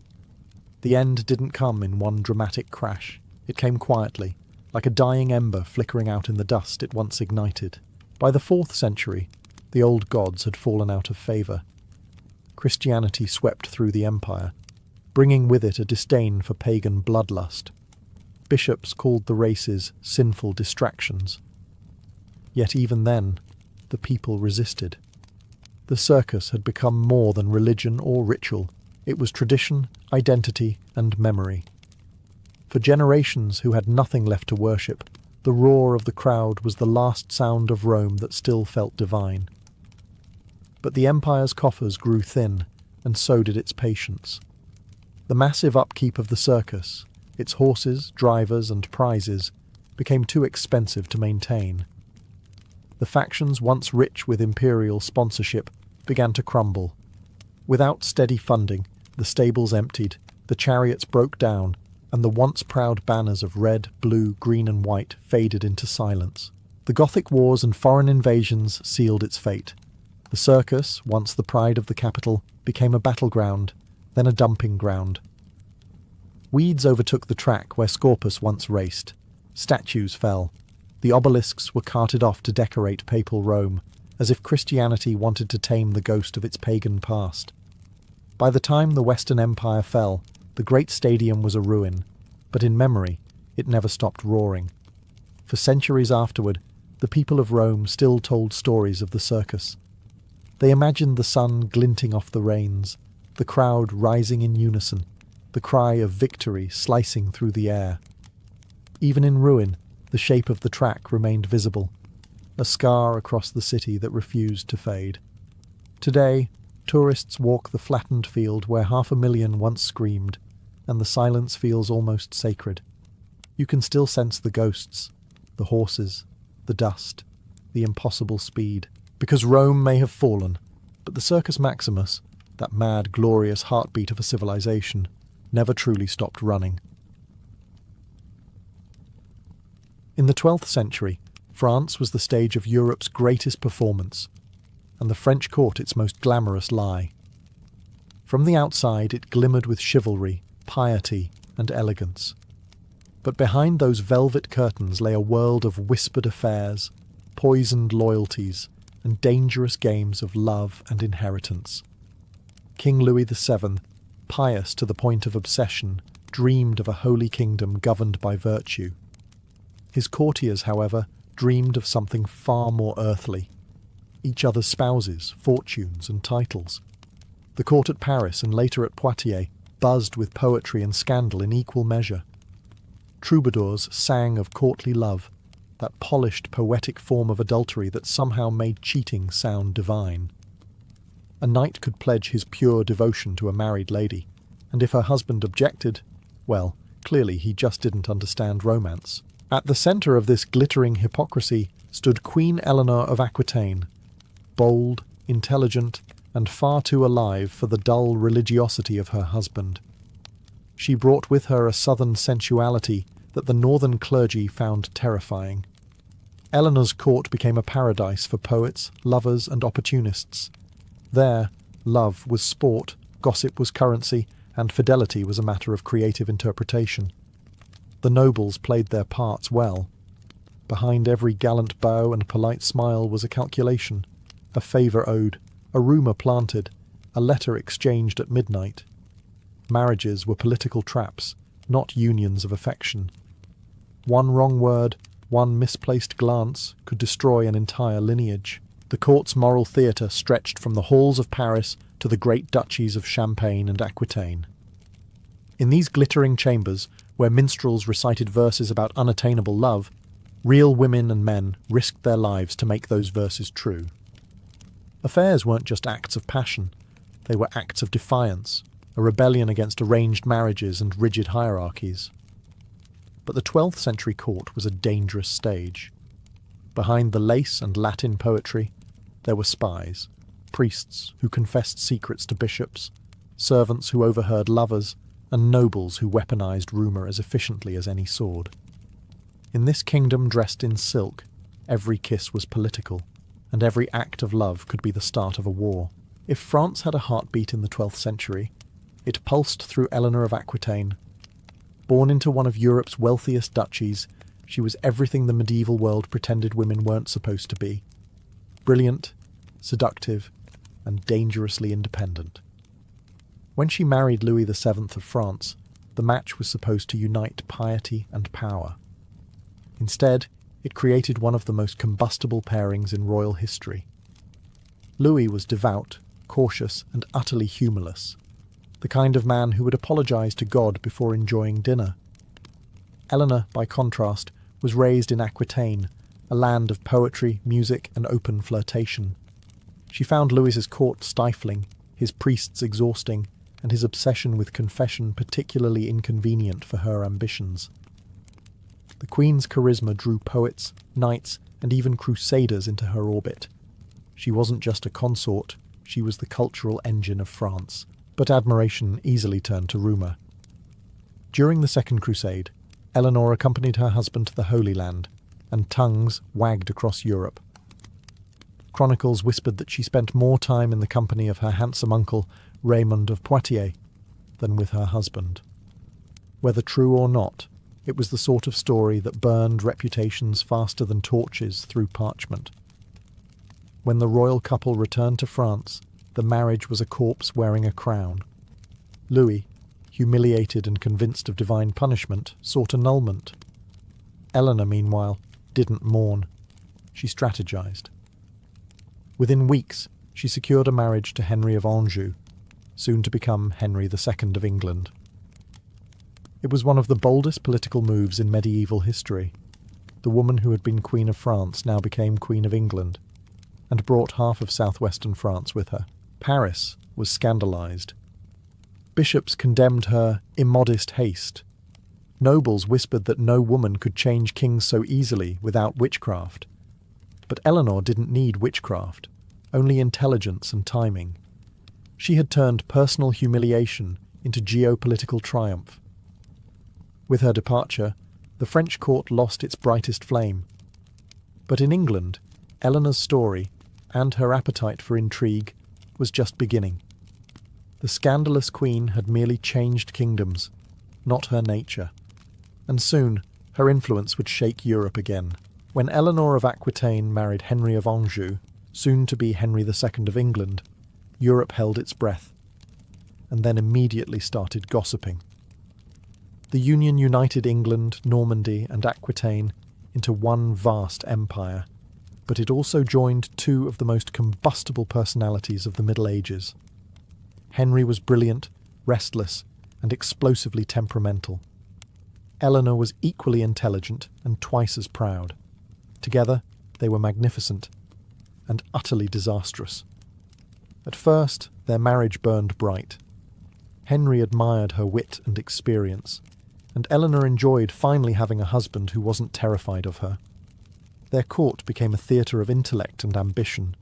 The end didn't come in one dramatic crash. It came quietly, like a dying ember flickering out in the dust it once ignited. By the 4th century, the old gods had fallen out of favour. Christianity swept through the empire, bringing with it a disdain for pagan bloodlust. Bishops called the races sinful distractions. Yet even then, the people resisted. The circus had become more than religion or ritual. It was tradition, identity, and memory. For generations who had nothing left to worship, the roar of the crowd was the last sound of Rome that still felt divine. But the empire's coffers grew thin, and so did its patience. The massive upkeep of the circus, its horses, drivers, and prizes, became too expensive to maintain. The factions once rich with imperial sponsorship began to crumble. Without steady funding, the stables emptied, the chariots broke down, and the once proud banners of red, blue, green and white faded into silence. The Gothic wars and foreign invasions sealed its fate. The circus, once the pride of the capital, became a battleground, then a dumping ground. Weeds overtook the track where Scorpus once raced. Statues fell. The obelisks were carted off to decorate papal Rome, as if Christianity wanted to tame the ghost of its pagan past. By the time the Western Empire fell, the great stadium was a ruin, but in memory, it never stopped roaring. For centuries afterward, the people of Rome still told stories of the circus. They imagined the sun glinting off the reins, the crowd rising in unison, the cry of victory slicing through the air. Even in ruin, the shape of the track remained visible, a scar across the city that refused to fade. Today, tourists walk the flattened field where 500,000 once screamed, and the silence feels almost sacred. You can still sense the ghosts, the horses, the dust, the impossible speed. Because Rome may have fallen, but the Circus Maximus, that mad, glorious heartbeat of a civilization, never truly stopped running. In the 12th century, France was the stage of Europe's greatest performance, and the French court its most glamorous lie. From the outside it glimmered with chivalry, piety, and elegance. But behind those velvet curtains lay a world of whispered affairs, poisoned loyalties, and dangerous games of love and inheritance. King Louis VII, pious to the point of obsession, dreamed of a holy kingdom governed by virtue. His courtiers, however, dreamed of something far more earthly. Each other's spouses, fortunes, and titles. The court at Paris and later at Poitiers buzzed with poetry and scandal in equal measure. Troubadours sang of courtly love, that polished poetic form of adultery that somehow made cheating sound divine. A knight could pledge his pure devotion to a married lady, and if her husband objected, well, clearly he just didn't understand romance. At the centre of this glittering hypocrisy stood Queen Eleanor of Aquitaine, bold, intelligent, and far too alive for the dull religiosity of her husband. She brought with her a southern sensuality that the northern clergy found terrifying. Eleanor's court became a paradise for poets, lovers, and opportunists. There, love was sport, gossip was currency, and fidelity was a matter of creative interpretation. The nobles played their parts well. Behind every gallant bow and polite smile was a calculation, a favour owed, a rumour planted, a letter exchanged at midnight. Marriages were political traps, not unions of affection. One wrong word, one misplaced glance could destroy an entire lineage. The court's moral theatre stretched from the halls of Paris to the great duchies of Champagne and Aquitaine. In these glittering chambers, where minstrels recited verses about unattainable love, real women and men risked their lives to make those verses true. Affairs weren't just acts of passion, they were acts of defiance, a rebellion against arranged marriages and rigid hierarchies. But the 12th century court was a dangerous stage. Behind the lace and Latin poetry, there were spies, priests who confessed secrets to bishops, servants who overheard lovers, and nobles who weaponized rumour as efficiently as any sword. In this kingdom dressed in silk, every kiss was political, and every act of love could be the start of a war. If France had a heartbeat in the 12th century, it pulsed through Eleanor of Aquitaine. Born into one of Europe's wealthiest duchies, she was everything the medieval world pretended women weren't supposed to be. Brilliant, seductive, and dangerously independent. When she married Louis VII of France, the match was supposed to unite piety and power. Instead, it created one of the most combustible pairings in royal history. Louis was devout, cautious, and utterly humorless, the kind of man who would apologize to God before enjoying dinner. Eleanor, by contrast, was raised in Aquitaine, a land of poetry, music, and open flirtation. She found Louis's court stifling, his priests exhausting, and his obsession with confession particularly inconvenient for her ambitions. The Queen's charisma drew poets, knights, and even crusaders into her orbit. She wasn't just a consort, she was the cultural engine of France. But admiration easily turned to rumour. During the Second Crusade, Eleanor accompanied her husband to the Holy Land, and tongues wagged across Europe. Chronicles whispered that she spent more time in the company of her handsome uncle, Raymond of Poitiers, than with her husband. Whether true or not, it was the sort of story that burned reputations faster than torches through parchment. When the royal couple returned to France, the marriage was a corpse wearing a crown. Louis, humiliated and convinced of divine punishment, sought annulment. Eleanor, meanwhile, didn't mourn. She strategized. Within weeks, she secured a marriage to Henry of Anjou, soon to become Henry II of England. It was one of the boldest political moves in medieval history. The woman who had been Queen of France now became Queen of England, and brought half of southwestern France with her. Paris was scandalized. Bishops condemned her immodest haste. Nobles whispered that no woman could change kings so easily without witchcraft. But Eleanor didn't need witchcraft, only intelligence and timing. She had turned personal humiliation into geopolitical triumph. With her departure, the French court lost its brightest flame. But in England, Eleanor's story, and her appetite for intrigue, was just beginning. The scandalous queen had merely changed kingdoms, not her nature. And soon, her influence would shake Europe again. When Eleanor of Aquitaine married Henry of Anjou, soon to be Henry II of England, Europe held its breath, and then immediately started gossiping. The union united England, Normandy, and Aquitaine into one vast empire, but it also joined two of the most combustible personalities of the Middle Ages. Henry was brilliant, restless, and explosively temperamental. Eleanor was equally intelligent and twice as proud. Together, they were magnificent and utterly disastrous. At first, their marriage burned bright. Henry admired her wit and experience, and Eleanor enjoyed finally having a husband who wasn't terrified of her. Their court became a theatre of intellect and ambition.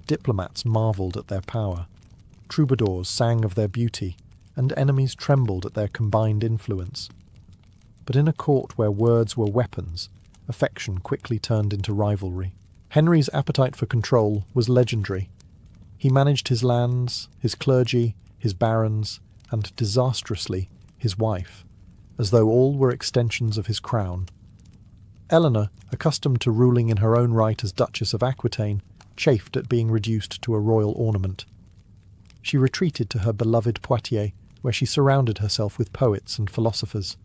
Diplomats marvelled at their power. Troubadours sang of their beauty, and enemies trembled at their combined influence. But in a court where words were weapons, affection quickly turned into rivalry. Henry's appetite for control was legendary. He managed his lands, his clergy, his barons, and, disastrously, his wife, as though all were extensions of his crown. Eleanor, accustomed to ruling in her own right as Duchess of Aquitaine, chafed at being reduced to a royal ornament. She retreated to her beloved Poitiers, where she surrounded herself with poets and philosophers.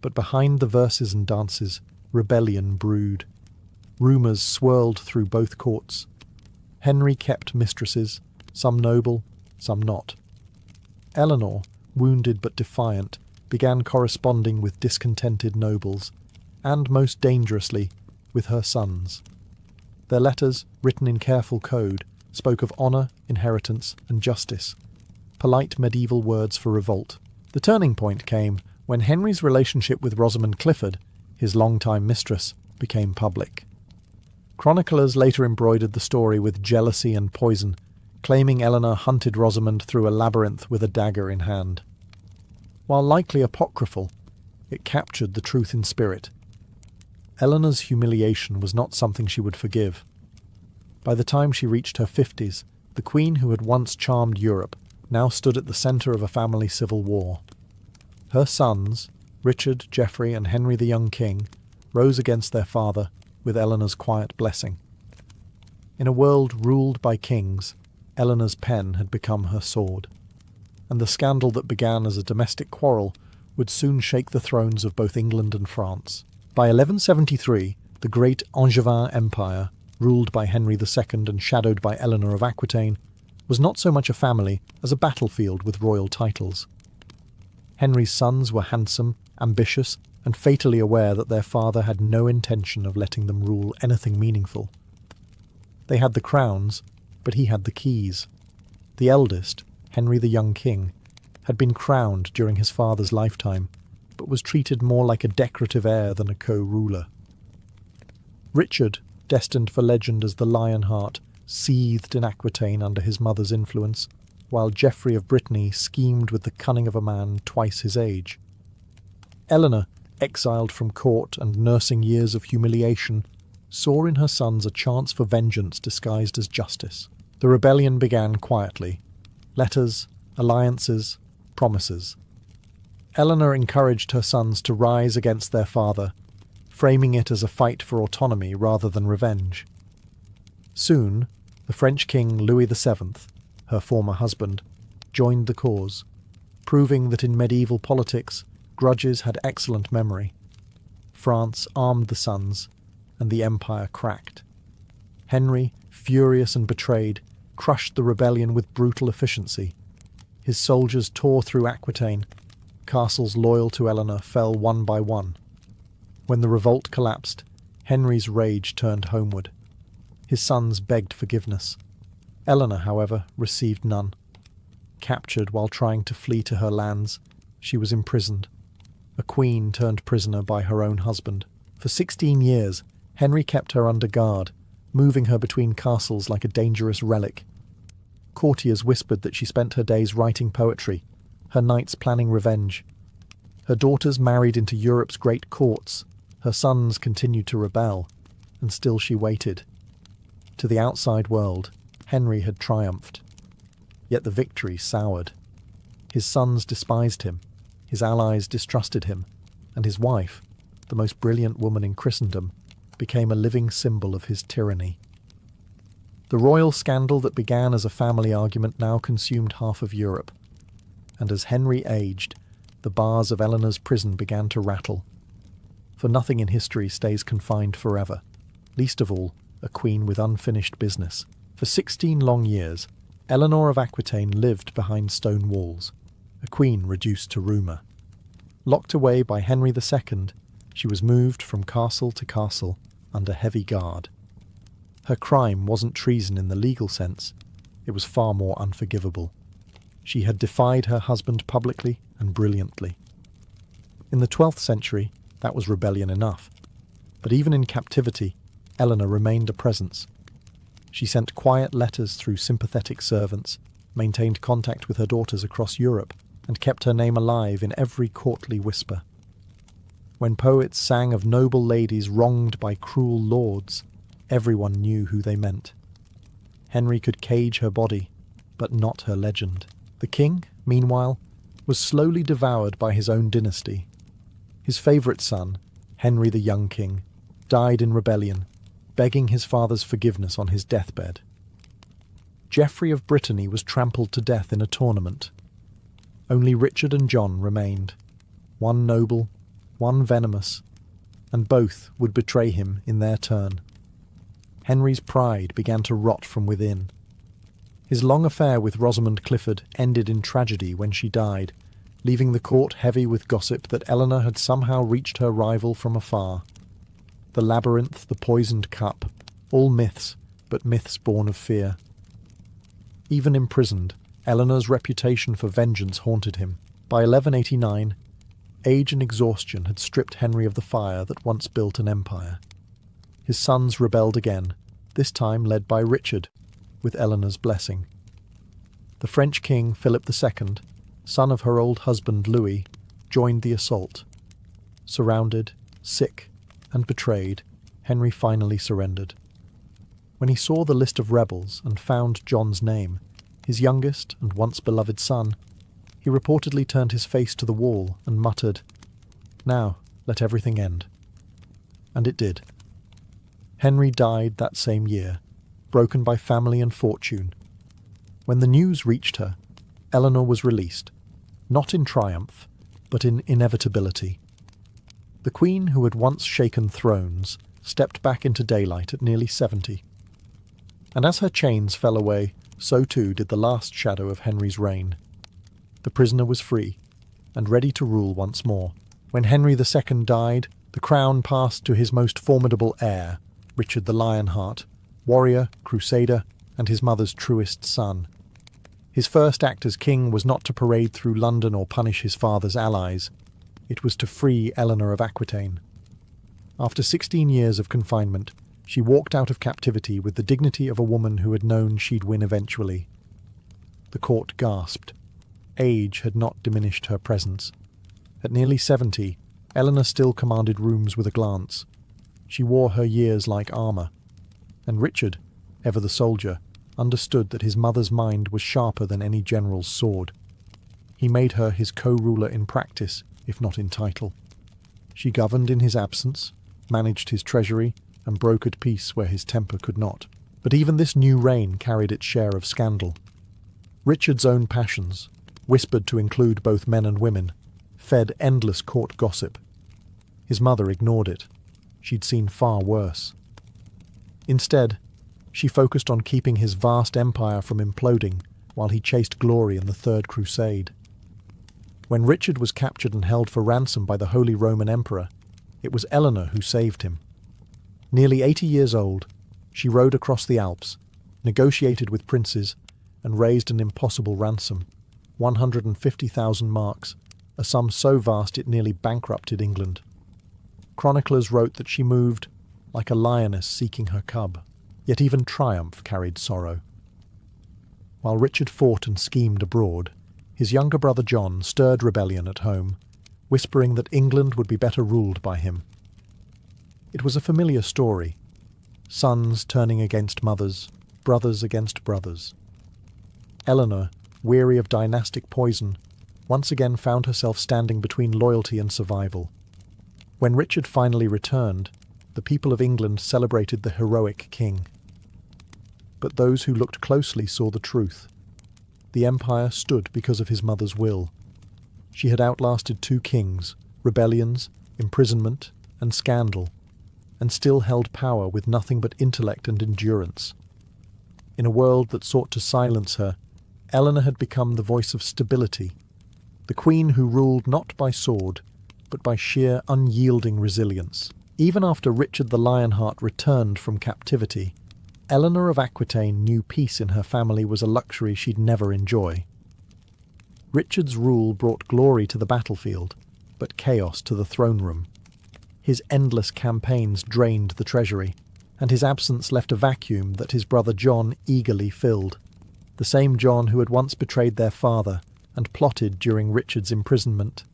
But behind the verses and dances, rebellion brewed. Rumours swirled through both courts. Henry kept mistresses, some noble, some not. Eleanor, wounded but defiant, began corresponding with discontented nobles, and most dangerously, with her sons. Their letters, written in careful code, spoke of honour, inheritance, and justice, polite medieval words for revolt. The turning point came when Henry's relationship with Rosamund Clifford, his longtime mistress, became public. Chroniclers later embroidered the story with jealousy and poison, claiming Eleanor hunted Rosamund through a labyrinth with a dagger in hand. While likely apocryphal, it captured the truth in spirit. Eleanor's humiliation was not something she would forgive. By the time she reached her 50s, the queen who had once charmed Europe now stood at the centre of a family civil war. Her sons, Richard, Geoffrey, and Henry the young king, rose against their father with Eleanor's quiet blessing. In a world ruled by kings, Eleanor's pen had become her sword, and the scandal that began as a domestic quarrel would soon shake the thrones of both England and France. By 1173, the great Angevin Empire, ruled by Henry II and shadowed by Eleanor of Aquitaine, was not so much a family as a battlefield with royal titles. Henry's sons were handsome, ambitious, and fatally aware that their father had no intention of letting them rule anything meaningful. They had the crowns, but he had the keys. The eldest, Henry the young king, had been crowned during his father's lifetime, but was treated more like a decorative heir than a co-ruler. Richard, destined for legend as the Lionheart, seethed in Aquitaine under his mother's influence, while Geoffrey of Brittany schemed with the cunning of a man twice his age. Eleanor, exiled from court and nursing years of humiliation, saw in her sons a chance for vengeance disguised as justice. The rebellion began quietly. Letters, alliances, promises. Eleanor encouraged her sons to rise against their father, framing it as a fight for autonomy rather than revenge. Soon, the French king Louis VII, her former husband, joined the cause, proving that in medieval politics, grudges had excellent memory. France armed the sons, and the empire cracked. Henry, furious and betrayed, crushed the rebellion with brutal efficiency. His soldiers tore through Aquitaine, castles loyal to Eleanor fell one by one. When the revolt collapsed, Henry's rage turned homeward. His sons begged forgiveness. Eleanor, however, received none. Captured while trying to flee to her lands, she was imprisoned. A queen turned prisoner by her own husband. For 16 years, Henry kept her under guard, moving her between castles like a dangerous relic. Courtiers whispered that she spent her days writing poetry, her nights planning revenge. Her daughters married into Europe's great courts, her sons continued to rebel, and still she waited. To the outside world, Henry had triumphed. Yet the victory soured. His sons despised him, his allies distrusted him, and his wife, the most brilliant woman in Christendom, became a living symbol of his tyranny. The royal scandal that began as a family argument now consumed half of Europe, and as Henry aged, the bars of Eleanor's prison began to rattle. For nothing in history stays confined forever, least of all a queen with unfinished business. For 16 long years, Eleanor of Aquitaine lived behind stone walls, a queen reduced to rumour. Locked away by Henry II, she was moved from castle to castle under heavy guard. Her crime wasn't treason in the legal sense, it was far more unforgivable. She had defied her husband publicly and brilliantly. In the 12th century, that was rebellion enough. But even in captivity, Eleanor remained a presence. She sent quiet letters through sympathetic servants, maintained contact with her daughters across Europe, and kept her name alive in every courtly whisper. When poets sang of noble ladies wronged by cruel lords, everyone knew who they meant. Henry could cage her body, but not her legend. The king, meanwhile, was slowly devoured by his own dynasty. His favourite son, Henry the young king, died in rebellion, begging his father's forgiveness on his deathbed. Geoffrey of Brittany was trampled to death in a tournament. Only Richard and John remained, one noble, one venomous, and both would betray him in their turn. Henry's pride began to rot from within. His long affair with Rosamund Clifford ended in tragedy when she died, leaving the court heavy with gossip that Eleanor had somehow reached her rival from afar. The labyrinth, the poisoned cup, all myths, but myths born of fear. Even imprisoned, Eleanor's reputation for vengeance haunted him. By 1189, age and exhaustion had stripped Henry of the fire that once built an empire. His sons rebelled again, this time led by Richard, with Eleanor's blessing. The French king Philip II, son of her old husband Louis, joined the assault. Surrounded, sick, and betrayed, Henry finally surrendered. When he saw the list of rebels and found John's name, his youngest and once beloved son, he reportedly turned his face to the wall and muttered, "Now, let everything end." And it did. Henry died that same year, broken by family and fortune. When the news reached her, Eleanor was released, not in triumph, but in inevitability. The queen who had once shaken thrones stepped back into daylight at nearly 70. And as her chains fell away, so too did the last shadow of Henry's reign. The prisoner was free, and ready to rule once more. When Henry II died, the crown passed to his most formidable heir, Richard the Lionheart, warrior, crusader, and his mother's truest son. His first act as king was not to parade through London or punish his father's allies. It was to free Eleanor of Aquitaine. After 16 years of confinement, she walked out of captivity with the dignity of a woman who had known she'd win eventually. The court gasped. Age had not diminished her presence. At nearly 70, Eleanor still commanded rooms with a glance. She wore her years like armour. And Richard, ever the soldier, understood that his mother's mind was sharper than any general's sword. He made her his co-ruler in practice, if not in title. She governed in his absence, managed his treasury, and brokered peace where his temper could not. But even this new reign carried its share of scandal. Richard's own passions, whispered to include both men and women, fed endless court gossip. His mother ignored it. She'd seen far worse. Instead, she focused on keeping his vast empire from imploding while he chased glory in the Third Crusade. When Richard was captured and held for ransom by the Holy Roman Emperor, it was Eleanor who saved him. Nearly 80 years old, she rode across the Alps, negotiated with princes, and raised an impossible ransom, 150,000 marks, a sum so vast it nearly bankrupted England. Chroniclers wrote that she moved like a lioness seeking her cub, yet even triumph carried sorrow. While Richard fought and schemed abroad, his younger brother John stirred rebellion at home, whispering that England would be better ruled by him. It was a familiar story, sons turning against mothers, brothers against brothers. Eleanor, weary of dynastic poison, once again found herself standing between loyalty and survival. When Richard finally returned, the people of England celebrated the heroic king. But those who looked closely saw the truth. The empire stood because of his mother's will. She had outlasted 2 kings, rebellions, imprisonment, and scandal, and still held power with nothing but intellect and endurance. In a world that sought to silence her, Eleanor had become the voice of stability, the queen who ruled not by sword, but by sheer unyielding resilience. Even after Richard the Lionheart returned from captivity, Eleanor of Aquitaine knew peace in her family was a luxury she'd never enjoy. Richard's rule brought glory to the battlefield, but chaos to the throne room. His endless campaigns drained the treasury, and his absence left a vacuum that his brother John eagerly filled. The same John who had once betrayed their father and plotted during Richard's imprisonment.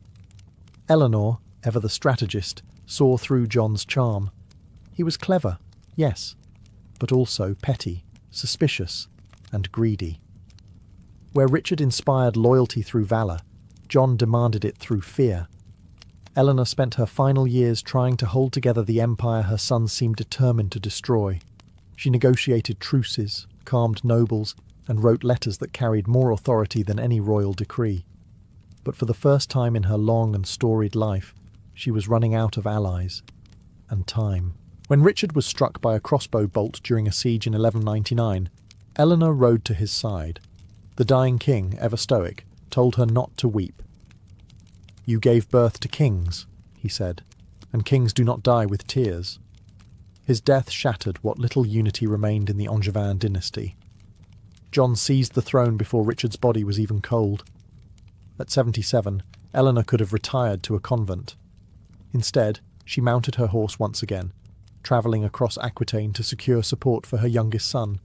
Eleanor, ever the strategist, saw through John's charm. He was clever, yes, but also petty, suspicious, and greedy. Where Richard inspired loyalty through valour, John demanded it through fear. Eleanor spent her final years trying to hold together the empire her son seemed determined to destroy. She negotiated truces, calmed nobles, and wrote letters that carried more authority than any royal decree. But for the first time in her long and storied life, she was running out of allies and time. When Richard was struck by a crossbow bolt during a siege in 1199, Eleanor rode to his side. The dying king, ever stoic, told her not to weep. "You gave birth to kings," he said, "and kings do not die with tears." His death shattered what little unity remained in the Angevin dynasty. John seized the throne before Richard's body was even cold. At 77, Eleanor could have retired to a convent. Instead, she mounted her horse once again, travelling across Aquitaine to secure support for her youngest son.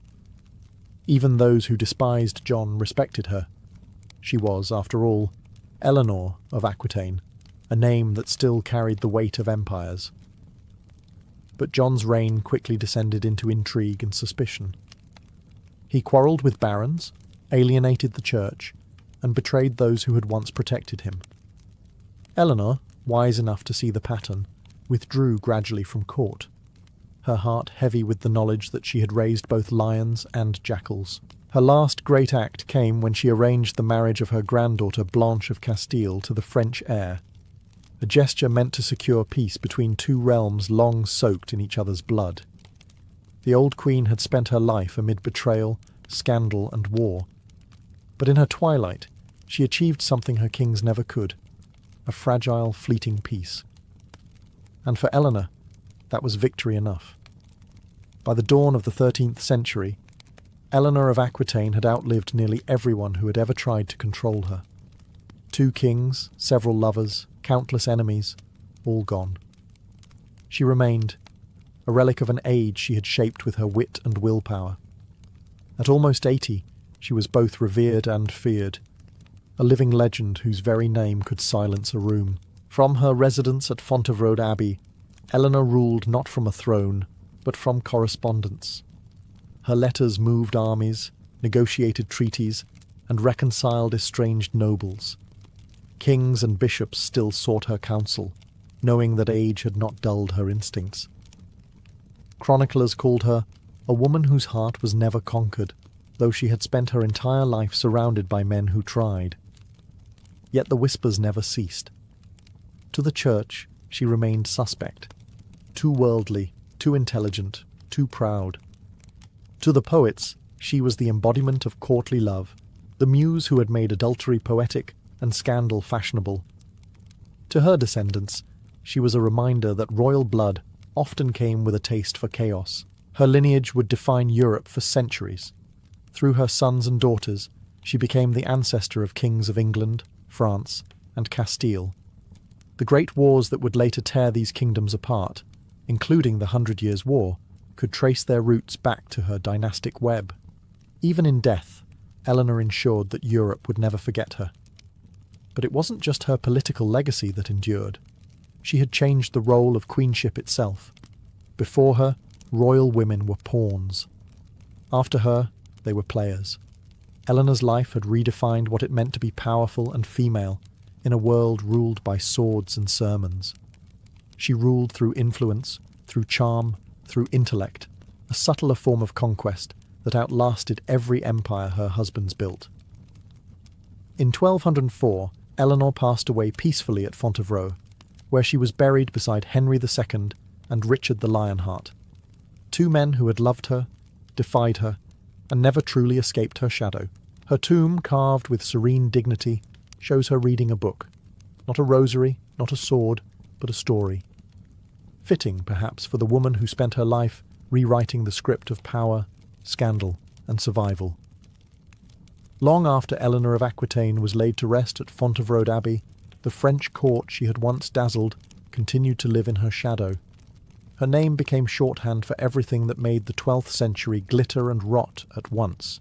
Even those who despised John respected her. She was, after all, Eleanor of Aquitaine, a name that still carried the weight of empires. But John's reign quickly descended into intrigue and suspicion. He quarrelled with barons, alienated the church, and betrayed those who had once protected him. Eleanor, wise enough to see the pattern, withdrew gradually from court, her heart heavy with the knowledge that she had raised both lions and jackals. Her last great act came when she arranged the marriage of her granddaughter Blanche of Castile to the French heir, a gesture meant to secure peace between 2 realms long soaked in each other's blood. The old queen had spent her life amid betrayal, scandal, and war, but in her twilight she achieved something her kings never could, a fragile, fleeting peace. And for Eleanor, that was victory enough. By the dawn of the 13th century, Eleanor of Aquitaine had outlived nearly everyone who had ever tried to control her. 2 kings, several lovers, countless enemies, all gone. She remained, a relic of an age she had shaped with her wit and willpower. At almost 80, she was both revered and feared, a living legend whose very name could silence a room. From her residence at Fontevraud Abbey, Eleanor ruled not from a throne, but from correspondence. Her letters moved armies, negotiated treaties, and reconciled estranged nobles. Kings and bishops still sought her counsel, knowing that age had not dulled her instincts. Chroniclers called her a woman whose heart was never conquered, though she had spent her entire life surrounded by men who tried. Yet the whispers never ceased. To the church, she remained suspect, too worldly, too intelligent, too proud. To the poets, she was the embodiment of courtly love, the muse who had made adultery poetic and scandal fashionable. To her descendants, she was a reminder that royal blood often came with a taste for chaos. Her lineage would define Europe for centuries. Through her sons and daughters, she became the ancestor of kings of England, France, and Castile. The great wars that would later tear these kingdoms apart, including the 100 Years' War, could trace their roots back to her dynastic web. Even in death, Eleanor ensured that Europe would never forget her. But it wasn't just her political legacy that endured. She had changed the role of queenship itself. Before her, royal women were pawns. After her, they were players. Eleanor's life had redefined what it meant to be powerful and female in a world ruled by swords and sermons. She ruled through influence, through charm, through intellect, a subtler form of conquest that outlasted every empire her husbands built. In 1204, Eleanor passed away peacefully at Fontevraud, where she was buried beside Henry II and Richard the Lionheart, two men who had loved her, defied her, and never truly escaped her shadow. Her tomb, carved with serene dignity, shows her reading a book. Not a rosary, not a sword, but a story. Fitting, perhaps, for the woman who spent her life rewriting the script of power, scandal, and survival. Long after Eleanor of Aquitaine was laid to rest at Fontevraud Abbey, the French court she had once dazzled continued to live in her shadow. Her name became shorthand for everything that made the 12th century glitter and rot at once.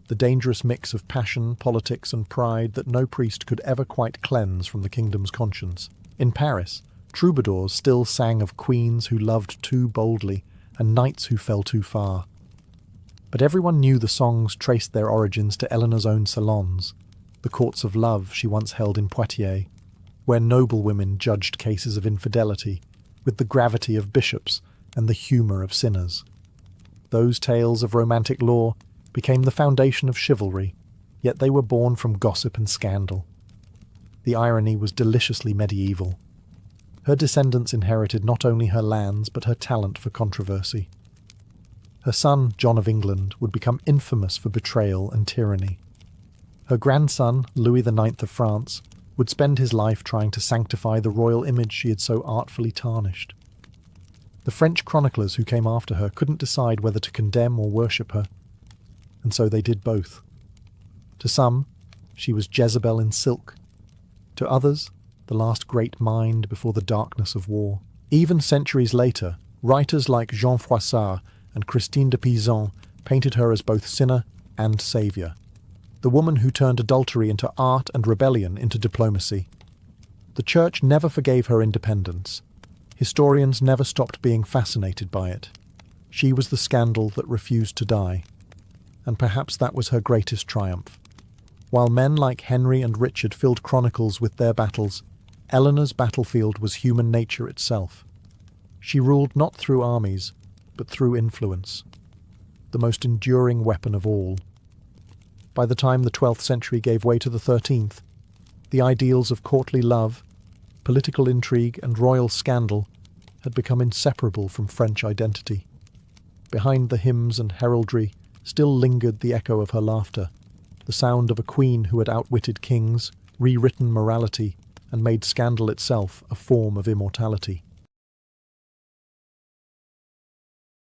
The dangerous mix of passion, politics, and pride that no priest could ever quite cleanse from the kingdom's conscience. In Paris, troubadours still sang of queens who loved too boldly and knights who fell too far. But everyone knew the songs traced their origins to Eleanor's own salons, the courts of love she once held in Poitiers, where noble women judged cases of infidelity with the gravity of bishops and the humour of sinners. Those tales of romantic lore became the foundation of chivalry, yet they were born from gossip and scandal. The irony was deliciously medieval. Her descendants inherited not only her lands but her talent for controversy. Her son, John of England, would become infamous for betrayal and tyranny. Her grandson, Louis IX of France, would spend his life trying to sanctify the royal image she had so artfully tarnished. The French chroniclers who came after her couldn't decide whether to condemn or worship her, and so they did both. To some, she was Jezebel in silk. To others, the last great mind before the darkness of war. Even centuries later, writers like Jean Froissart and Christine de Pizan painted her as both sinner and saviour, the woman who turned adultery into art and rebellion into diplomacy. The Church never forgave her independence. Historians never stopped being fascinated by it. She was the scandal that refused to die, and perhaps that was her greatest triumph. While men like Henry and Richard filled chronicles with their battles, Eleanor's battlefield was human nature itself. She ruled not through armies, but through influence, the most enduring weapon of all. By the time the 12th century gave way to the 13th, the ideals of courtly love, political intrigue, and royal scandal had become inseparable from French identity. Behind the hymns and heraldry still lingered the echo of her laughter, the sound of a queen who had outwitted kings, rewritten morality, and made scandal itself a form of immortality.